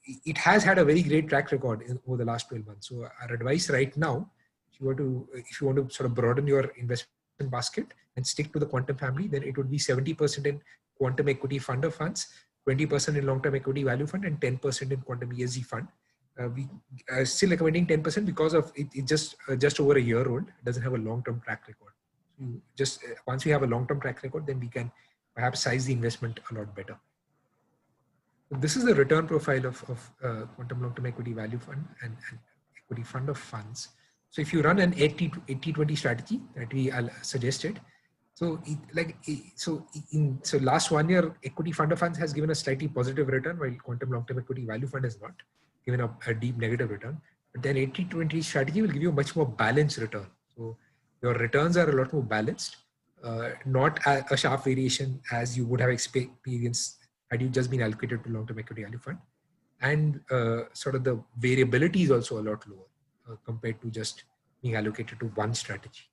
Speaker 4: it has had a very great track record over the last 12 months. So our advice right now, if you want to sort of broaden your investment basket and stick to the quantum family, then it would be 70% in quantum equity fund of funds, 20% in long-term equity value fund, and 10% in quantum ESG fund. We are still recommending 10% because of it just over a year old. It doesn't have a long-term track record. Just once we have a long-term track record, then we can perhaps size the investment a lot better. This is the return profile of quantum long-term equity value fund and equity fund of funds. So if you run an 80-20 strategy that we suggested, so last 1 year, equity fund of funds has given a slightly positive return, while quantum long-term equity value fund has not given a deep negative return. But then 80-20 strategy will give you a much more balanced return. So your returns are a lot more balanced, not a sharp variation as you would have experienced had you just been allocated to long-term equity value fund. And sort of the variability is also a lot lower compared to just being allocated to one strategy.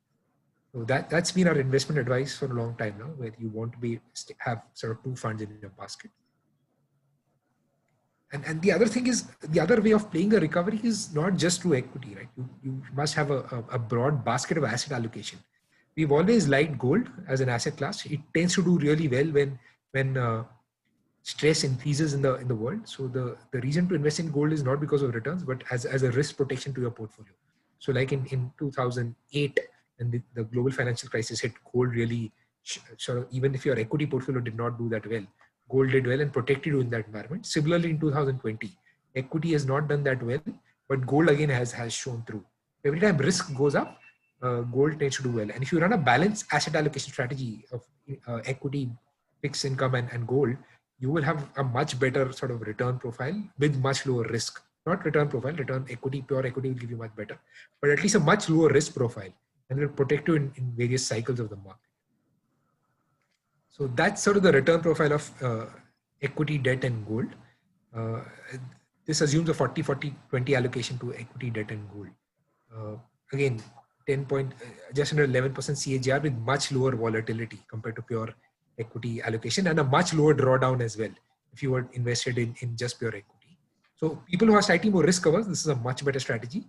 Speaker 4: So that's been our investment advice for a long time now, where you want to have sort of 2 funds in your basket. And the other thing is, the other way of playing a recovery is not just through equity, right? You must have a broad basket of asset allocation. We've always liked gold as an asset class. It tends to do really well when stress increases in the world. So the reason to invest in gold is not because of returns, but as a risk protection to your portfolio. So like in 2008, when the global financial crisis hit, gold really, sort of, even if your equity portfolio did not do that well, gold did well and protected you in that environment. Similarly, in 2020, equity has not done that well, but gold again has shown through. Every time risk goes up, gold tends to do well. And if you run a balanced asset allocation strategy of equity, fixed income, and gold, you will have a much better sort of return profile with much lower risk. Not return profile, return equity, pure equity will give you much better, but at least a much lower risk profile, and will protect you in various cycles of the market. So that's sort of the return profile of equity, debt, and gold. This assumes a 40-40-20 allocation to equity, debt, and gold. Again, just under 11% CAGR with much lower volatility compared to pure equity allocation, and a much lower drawdown as well if you were invested in just pure equity. So people who are slightly more risk averse, this is a much better strategy.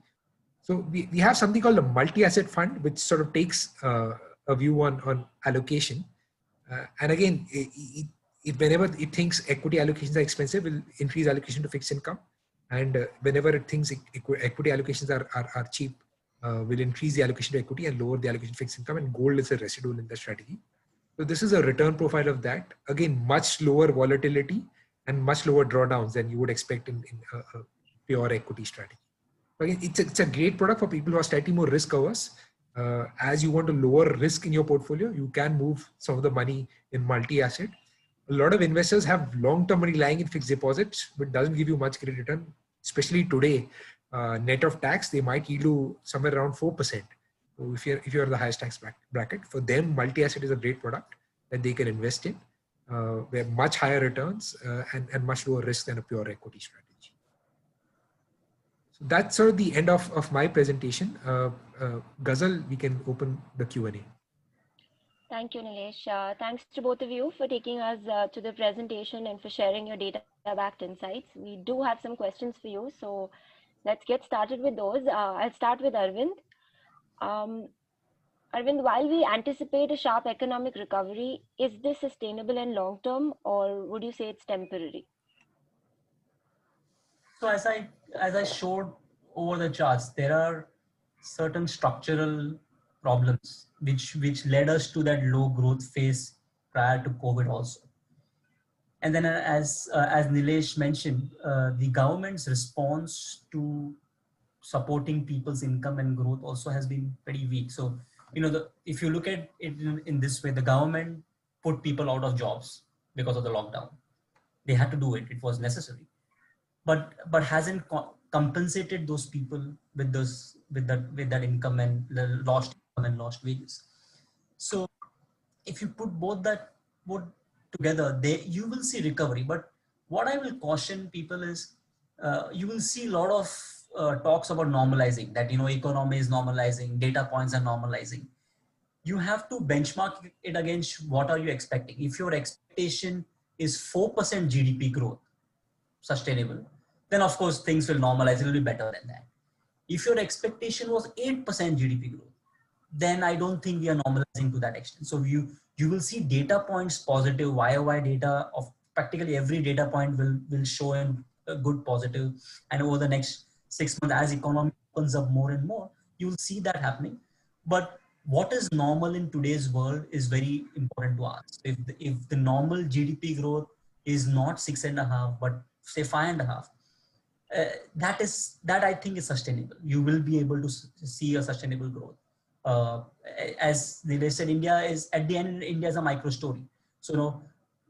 Speaker 4: So we have something called a multi-asset fund, which sort of takes a view on allocation. And again, whenever it thinks equity allocations are expensive, will increase allocation to fixed income. And whenever it thinks equity allocations are cheap, will increase the allocation to equity and lower the allocation to fixed income. And gold is a residual in the strategy. So this is a return profile of that. Again, much lower volatility and much lower drawdowns than you would expect in a pure equity strategy. Again, it's a great product for people who are slightly more risk averse. As you want to lower risk in your portfolio, you can move some of the money in multi-asset. A lot of investors have long-term money lying in fixed deposits, but doesn't give you much great return. Especially today, net of tax, they might yield you somewhere around 4%. So if you're the highest tax bracket, for them, multi-asset is a great product that they can invest in, where much higher returns and much lower risk than a pure equity strategy. So that's sort of the end of my presentation. Ghazal, we can open the Q&A.
Speaker 2: Thank you, Nilesh. Thanks to both of you for taking us to the presentation and for sharing your data-backed insights. We do have some questions for you, so let's get started with those. I'll start with Arvind. Arvind, while we anticipate a sharp economic recovery, is this sustainable and long-term, or would you say it's temporary?
Speaker 3: So as I showed over the charts, there are certain structural problems which led us to that low growth phase prior to COVID also. And then as Nilesh mentioned, the government's response to supporting people's income and growth also has been pretty weak. So, if you look at it in this way, the government put people out of jobs because of the lockdown. They had to do it. It was necessary. But hasn't compensated those people with that income and lost income and lost wages. So if you put both together, you will see recovery. But what I will caution people is, you will see a lot of talks about normalizing, that economy is normalizing, data points are normalizing. You have to benchmark it against what are you expecting. If your expectation is 4% GDP growth, sustainable, then of course things will normalize. It will be better than that. If your expectation was 8% GDP growth, then I don't think we are normalizing to that extent. So you will see data points positive, YOY data of practically every data point will show in a good positive. And over the next 6 months, as economy opens up more and more, you will see that happening. But what is normal in today's world is very important to ask. If the normal GDP growth is not 6.5, but say 5.5, that I think is sustainable. You will be able to see a sustainable growth. As Nilesh said, India is at the end. India is a micro story. So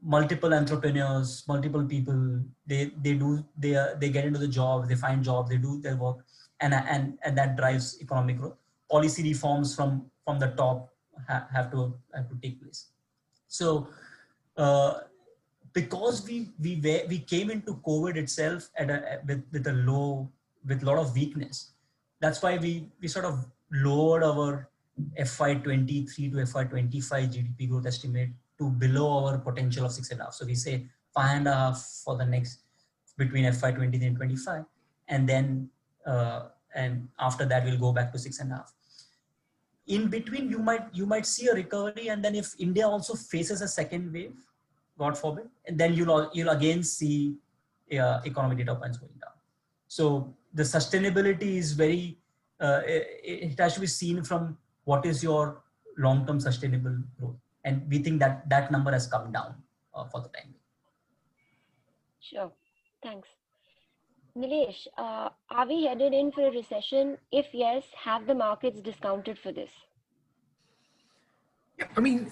Speaker 3: multiple entrepreneurs, multiple people, they get into the job, they find jobs, they do their work, and that drives economic growth. Policy reforms from the top have to take place. So because we came into COVID itself with a lot of weakness, that's why we sort of lowered our FY23 to FY25 GDP growth estimate to below our potential of 6.5. So we say 5.5 for the next between FY23 and 25, and then and after that we'll go back to 6.5. In between, you might see a recovery, and then if India also faces a second wave, God forbid, and then you'll again see economic data points going down. So the sustainability is very, it has to be seen from what is your long-term sustainable growth. And we think that number has come down for the time being.
Speaker 2: Sure, thanks. Nilesh, are we headed in for a recession? If yes, have the markets discounted for this?
Speaker 4: Yeah, I mean,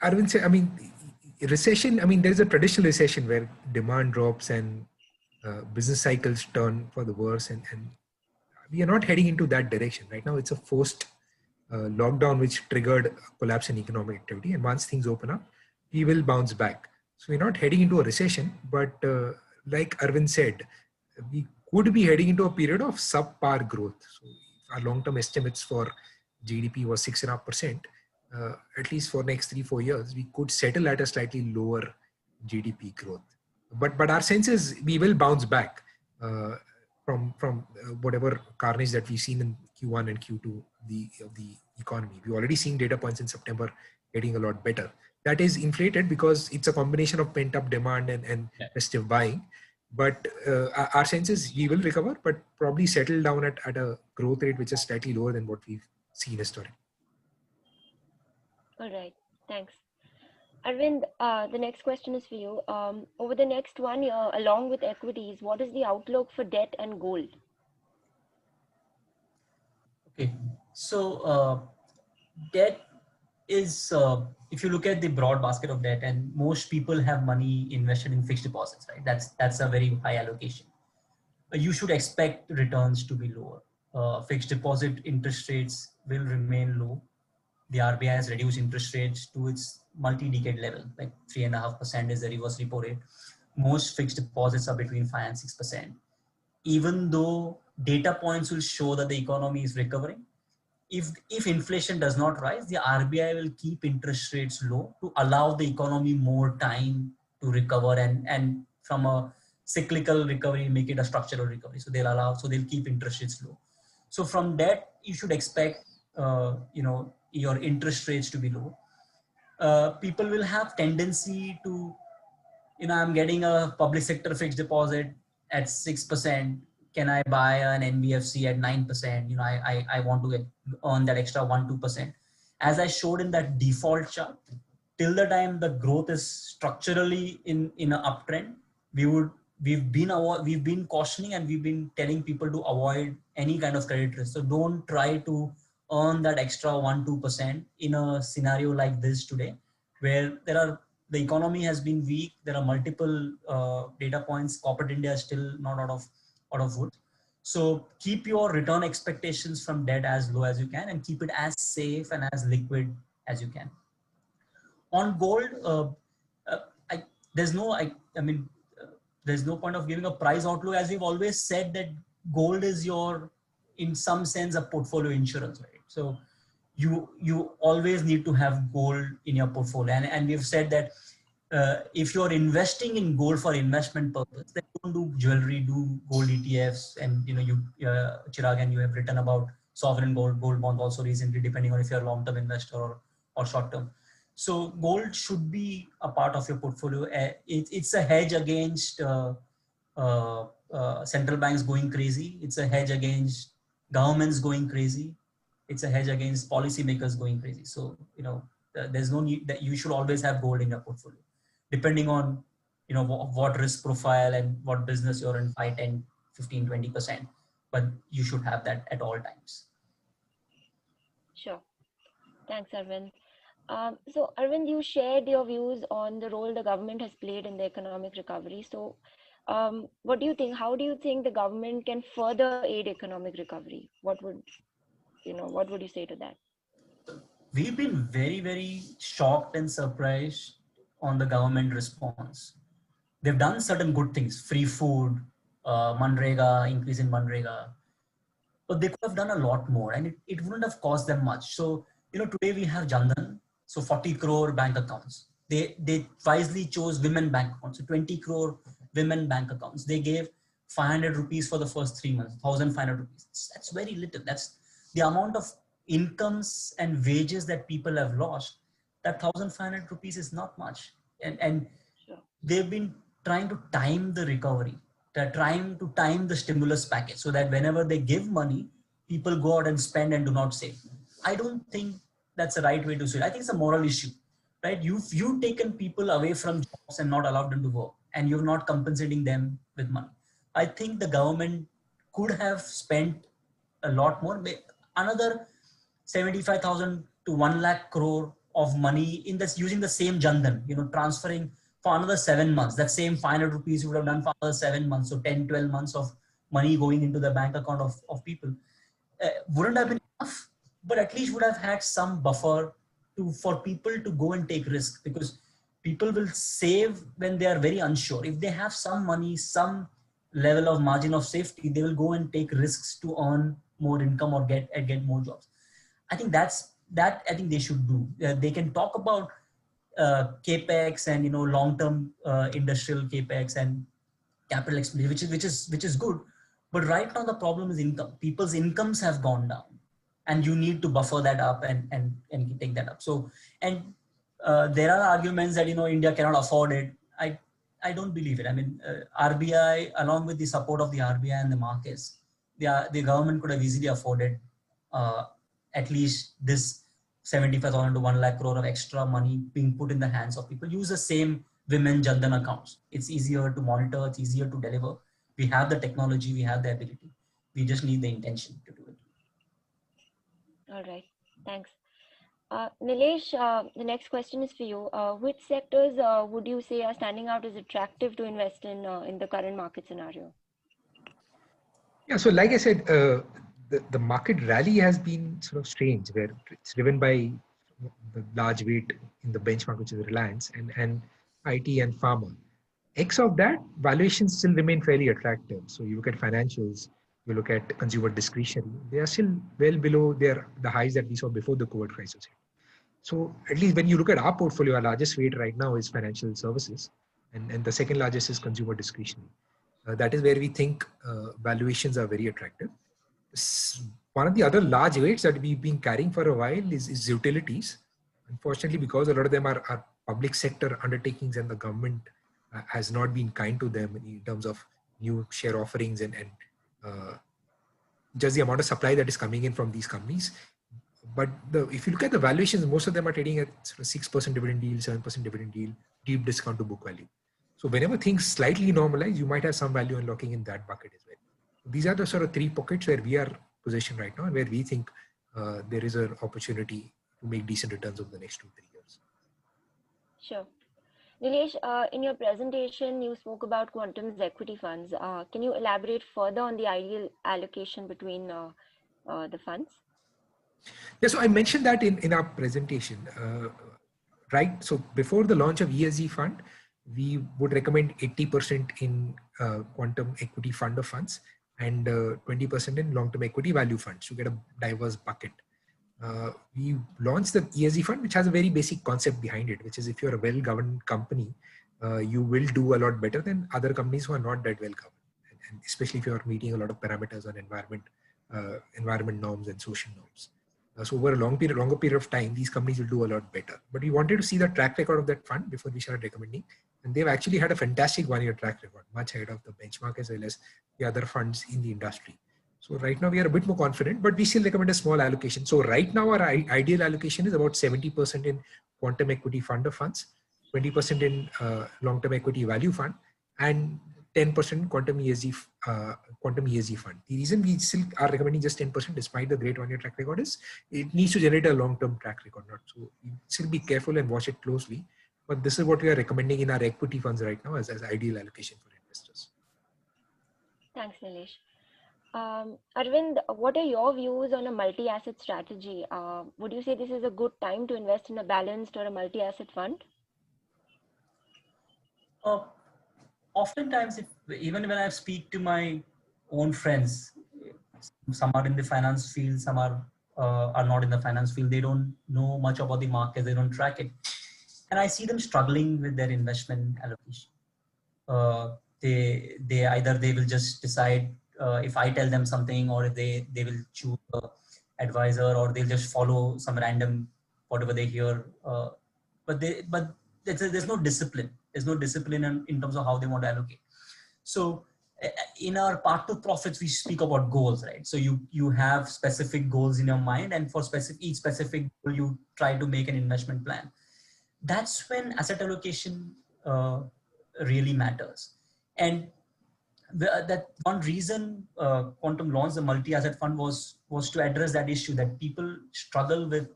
Speaker 4: Arvind said, recession, there's a traditional recession where demand drops and business cycles turn for the worse, and we are not heading into that direction. Right now, it's a forced lockdown which triggered a collapse in economic activity, and once things open up, we will bounce back. So we're not heading into a recession, but like Arvind said, we could be heading into a period of subpar growth. So our long-term estimates for GDP was 6.5%. At least for next 3-4 years, we could settle at a slightly lower GDP growth. But our sense is we will bounce back from whatever carnage that we've seen in Q1 and Q2 of the economy. We've already seen data points in September getting a lot better. that is inflated because it's a combination of pent up demand and
Speaker 3: Yeah.
Speaker 4: festive buying. But our sense is we will recover, but probably settle down at a growth rate which is slightly lower than what we've seen historically.
Speaker 2: All right, thanks. Arvind, the next question is for you. Over the next 1 year, along with equities, what is the outlook for debt and gold?
Speaker 3: Okay, so debt is, if you look at the broad basket of debt, and most people have money invested in fixed deposits, right? That's a very high allocation. You should expect returns to be lower. Fixed deposit interest rates will remain low. The RBI has reduced interest rates to its multi-decade level, like 3.5% is the reverse repo rate. Most fixed deposits are between 5 and 6%. Even though data points will show that the economy is recovering, if inflation does not rise, the RBI will keep interest rates low to allow the economy more time to recover, and from a cyclical recovery, make it a structural recovery. So they'll keep interest rates low. So from that, you should expect, your interest rates to be low. People will have tendency to, I'm getting a public sector fixed deposit at 6%. Can I buy an NBFC at 9%? I want to earn that extra 1-2%. As I showed in that default chart, till the time the growth is structurally in an uptrend, we've been cautioning and we've been telling people to avoid any kind of credit risk. So don't try to earn that extra 1-2% in a scenario like this today, where the economy has been weak. There are multiple data points. Corporate India is still not out of woods. So keep your return expectations from debt as low as you can, and keep it as safe and as liquid as you can. On gold, there's no point of giving a price outlook, as we've always said that gold is in some sense, a portfolio insurance, right? So you always need to have gold in your portfolio, and we've said that if you're investing in gold for investment purpose, then don't do jewelry, do gold ETFs. And Chirag, and you have written about sovereign gold bonds also recently, depending on if you're a long-term investor or short-term. So gold should be a part of your portfolio. It's a hedge against central banks going crazy. It's a hedge against governments going crazy. It's a hedge against policymakers going crazy. So, there's no need that you should always have gold in your portfolio, depending on, what risk profile and what business you're in, 5, 10, 15, 20%. But you should have that at all times.
Speaker 2: Sure. Thanks, Arvind. So Arvind, you shared your views on the role the government has played in the economic recovery. So what do you think? How do you think the government can further aid economic recovery? What would you say to that?
Speaker 3: We've been very, very shocked and surprised on the government response. They've done certain good things, free food, Manrega, increase in Manrega, but they could have done a lot more, and it wouldn't have cost them much. So, today we have Jan Dhan, so 40 crore bank accounts. They wisely chose women bank accounts, so 20 crore women bank accounts. They gave 500 rupees for the first 3 months, 1,500 rupees. That's very little. That's the amount of incomes and wages that people have lost. That 1,500 rupees is not much. And
Speaker 2: Sure.
Speaker 3: They've been trying to time the recovery. They're trying to time the stimulus package so that whenever they give money, people go out and spend and do not save. I don't think that's the right way to say it. I think it's a moral issue, right? You've taken people away from jobs and not allowed them to work, and you're not compensating them with money. I think the government could have spent a lot more, another 75,000 to 1 lakh crore of money in this, using the same Jan Dhan, transferring for another 7 months. That same 500 rupees you would have done for another 7 months. So 10, 12 months of money going into the bank account of people. Wouldn't have been enough, but at least would have had some buffer for people to go and take risk, because people will save when they are very unsure. If they have some money, some level of margin of safety, they will go and take risks to earn more income or get more jobs. I think that I think they should do. They can talk about capex and long-term industrial capex and capital expenditure, which is good. But right now the problem is income. People's incomes have gone down, and you need to buffer that up and take that up. So, and there are arguments that, India cannot afford it. I don't believe it. I mean, RBI, along with the support of the RBI and the markets, the government could have easily afforded at least this 75,000 to 1 lakh crore of extra money being put in the hands of people. Use the same women Jandan accounts. It's easier to monitor. It's easier to deliver. We have the technology. We have the ability. We just need the intention to do it.
Speaker 2: All right. Thanks. Nilesh, the next question is for you. Which sectors would you say are standing out as attractive to invest in the current market scenario?
Speaker 4: Yeah, so like I said, the market rally has been sort of strange, where it's driven by the large weight in the benchmark, which is Reliance, and IT and pharma. X of that, valuations still remain fairly attractive. So you look at financials, you look at consumer discretionary, they are still well below the highs that we saw before the COVID crisis. So at least when you look at our portfolio, our largest weight right now is financial services, and the second largest is consumer discretionary. That is where we think valuations are very attractive. One of the other large weights that we've been carrying for a while is utilities. Unfortunately, because a lot of them are public sector undertakings and the government has not been kind to them in terms of new share offerings and just the amount of supply that is coming in from these companies. But if you look at the valuations, most of them are trading at sort of 6% dividend yield, 7% dividend yield, deep discount to book value. So whenever things slightly normalize, you might have some value unlocking in that bucket as well. These are the sort of three pockets where we are positioned right now and where we think there is an opportunity to make decent returns over the next 2-3 years.
Speaker 2: Sure. Nilesh, in your presentation, you spoke about Quantum's equity funds. Can you elaborate further on the ideal allocation between the funds?
Speaker 4: Yeah, so I mentioned that in our presentation, right? So before the launch of ESG fund, we would recommend 80% in quantum equity fund of funds and 20% in long-term equity value funds to get a diverse bucket. We launched the ESG fund, which has a very basic concept behind it, which is if you're a well-governed company, you will do a lot better than other companies who are not that well-governed, and especially if you're meeting a lot of parameters on environment norms and social norms. So over a longer period of time, these companies will do a lot better. But we wanted to see the track record of that fund before we started recommending. And they've actually had a fantastic one-year track record, much ahead of the benchmark as well as the other funds in the industry. So right now we are a bit more confident, but we still recommend a small allocation. So right now our ideal allocation is about 70% in quantum equity fund of funds, 20% in long-term equity value fund, and 10% quantum ESG fund. The reason we still are recommending just 10% despite the great one-year track record is it needs to generate a long-term track record. So we still be careful and watch it closely. But this is what we are recommending in our equity funds right now as ideal allocation for investors.
Speaker 2: Thanks, Nilesh. Arvind, what are your views on a multi-asset strategy? Would you say this is a good time to invest in a balanced or a multi-asset fund?
Speaker 3: Oftentimes, even when I speak to my own friends, some are in the finance field, some are not in the finance field. They don't know much about the market. They don't track it. And I see them struggling with their investment allocation. They will just decide if I tell them something, or if they will choose an advisor, or they'll just follow some random whatever they hear. But there's no discipline. There's no discipline in terms of how they want to allocate. So in our Path to Profits, we speak about goals, right? So you have specific goals in your mind, and for each specific goal, you try to make an investment plan. That's when asset allocation really matters. And that one reason Quantum launched the multi-asset fund was to address that issue, that people struggle with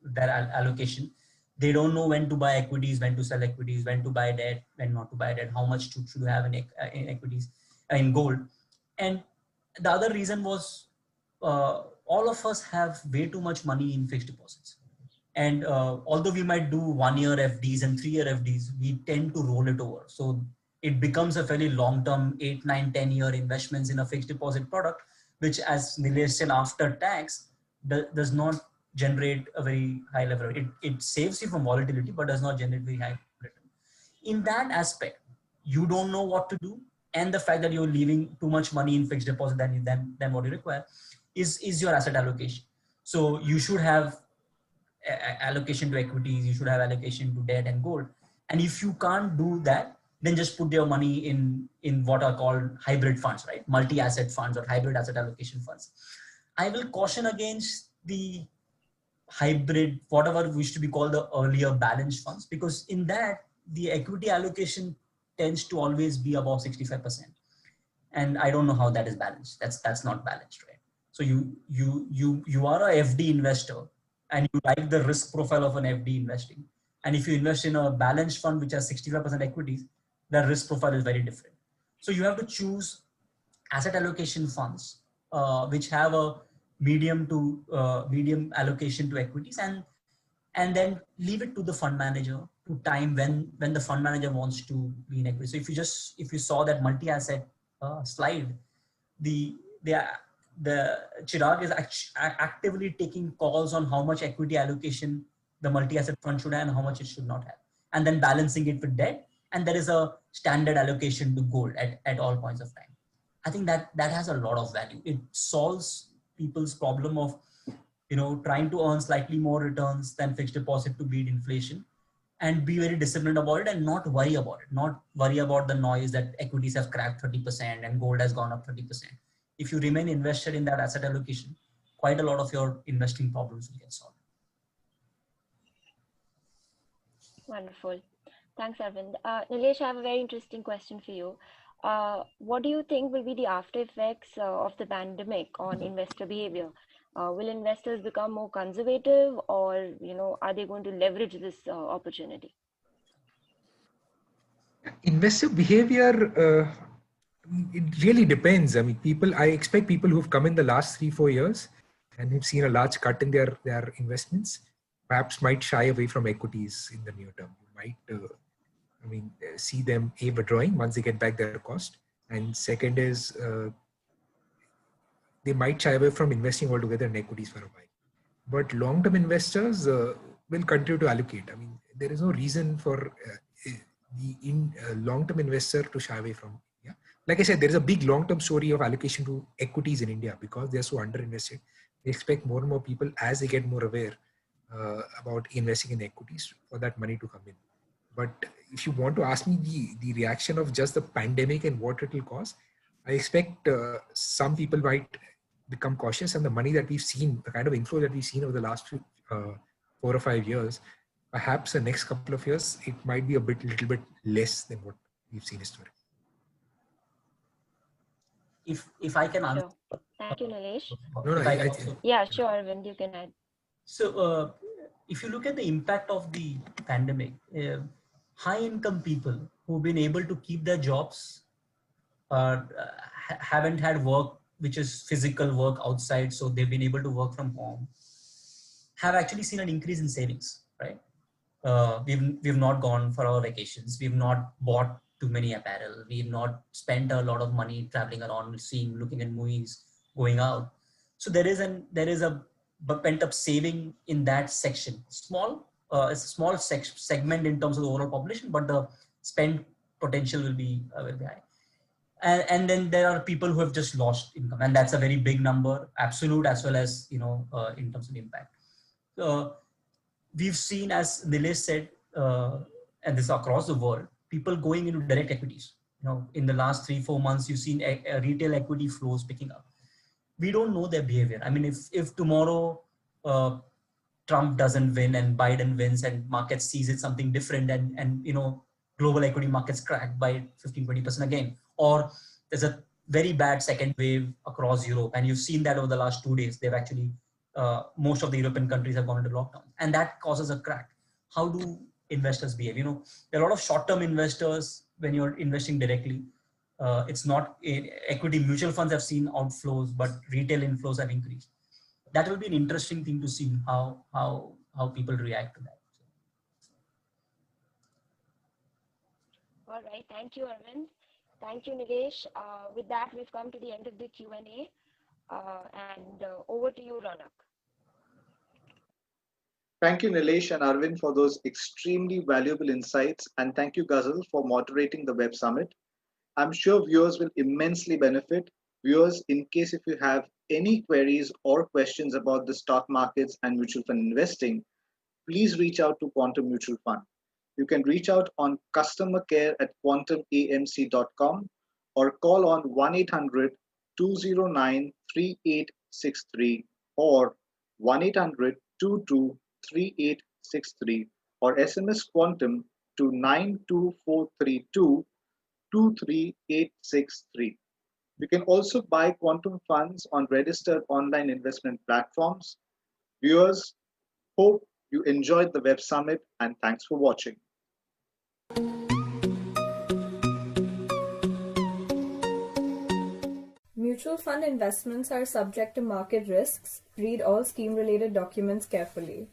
Speaker 3: their allocation. They don't know when to buy equities, when to sell equities, when to buy debt, when not to buy debt, how much should you have in equities, in gold. And the other reason was all of us have way too much money in fixed deposits. And although we might do 1-year FDs and 3-year FDs, we tend to roll it over. So it becomes a fairly long-term 8, 9, 10-year investments in a fixed deposit product, which, as Nilesh said, after tax does not generate a very high level. It saves you from volatility, but does not generate very high return. In that aspect, you don't know what to do, and the fact that you're leaving too much money in fixed deposit than what you require is your asset allocation. So you should have allocation to equities, you should have allocation to debt and gold. And if you can't do that, then just put your money in what are called hybrid funds, right? Multi-asset funds or hybrid asset allocation funds. I will caution against the hybrid, whatever used to be called the earlier balanced funds, because in that the equity allocation tends to always be above 65%. And I don't know how that is balanced. That's not balanced, right? So you are a FD investor and you like the risk profile of an FD investing. And if you invest in a balanced fund which has 65% equities, the risk profile is very different. So you have to choose asset allocation funds which have a medium allocation to equities, and then leave it to the fund manager to time when the fund manager wants to be in equity. So if you saw that multi-asset slide, the Chirag is actively taking calls on how much equity allocation the multi-asset fund should have and how much it should not have, and then balancing it with debt. And there is a standard allocation to gold at all points of time. I think that has a lot of value. It solves people's problem of, trying to earn slightly more returns than fixed deposit to beat inflation, and be very disciplined about it and not worry about it. Not worry about the noise that equities have cracked 30% and gold has gone up 30%. If you remain invested in that asset allocation, quite a lot of your investing problems will get solved.
Speaker 2: Wonderful. Thanks, Arvind. Nilesh, I have a very interesting question for you. What do you think will be the after effects of the pandemic on investor behavior? Will investors become more conservative, or are they going to leverage this opportunity?
Speaker 4: Investor behavior, it really depends. I mean, I expect people who've come in the last 3-4 years and who've seen a large cut in their investments, perhaps might shy away from equities in the near term. You might, see them withdrawing once they get back their cost. And second is, they might shy away from investing altogether in equities for a while. But long-term investors will continue to allocate. I mean, there is no reason for the long-term investor to shy away from. Yeah, like I said, there is a big long-term story of allocation to equities in India because they are so underinvested. We expect more and more people, as they get more aware about investing in equities, for that money to come in. But if you want to ask me the reaction of just the pandemic and what it will cause, I expect some people might become cautious, and the money that we've seen, the kind of inflow that we've seen over the last 4 or 5 years, perhaps the next couple of years, it might be a little bit less than what we've seen historically.
Speaker 3: If I can answer.
Speaker 2: Sure. Thank you, Nilesh.
Speaker 3: Yeah,
Speaker 2: sure, Arvind, you can add.
Speaker 3: So if you look at the impact of the pandemic, high income people who've been able to keep their jobs, haven't had work which is physical work outside, so they've been able to work from home, have actually seen an increase in savings, right? We've not gone for our vacations. We've not bought too many apparel. We've not spent a lot of money traveling around, looking at movies, going out. So there is a pent up saving in that section. It's a small segment in terms of the overall population, but the spend potential will be high. And then there are people who have just lost income, and that's a very big number, absolute as well as in terms of impact. We've seen, as Nilesh said, and this is across the world, people going into direct equities. In the last 3-4 months, you've seen retail equity flows picking up. We don't know their behavior. I mean, if tomorrow Trump doesn't win and Biden wins and market sees it something different, and global equity markets crack by 15-20% again, or there's a very bad second wave across Europe, and you've seen that over the last 2 days, they've actually most of the European countries have gone into lockdown, and that causes a crack. How do investors behave? There are a lot of short-term investors when you're investing directly. It's not equity. Mutual funds have seen outflows, but retail inflows have increased. That will be an interesting thing to see how people react to that.
Speaker 2: All right. Thank you, Arvind. Thank you, Nilesh. With that, we've come to the end of the Q&A. And over to you, Ronak.
Speaker 1: Thank you, Nilesh and Arvind, for those extremely valuable insights. And thank you, Ghazal, for moderating the Web Summit. I'm sure viewers will immensely benefit. Viewers, in case if you have any queries or questions about the stock markets and mutual fund investing, please reach out to Quantum Mutual Fund. You can reach out on customer care at quantumamc.com or call on 1-800-209-3863 or 1-800-22-3863 or SMS Quantum to 92432 23863. You can also buy quantum funds on registered online investment platforms. Viewers, hope you enjoyed the Web Summit and thanks for watching.
Speaker 5: Mutual fund investments are subject to market risks. Read all scheme-related documents carefully.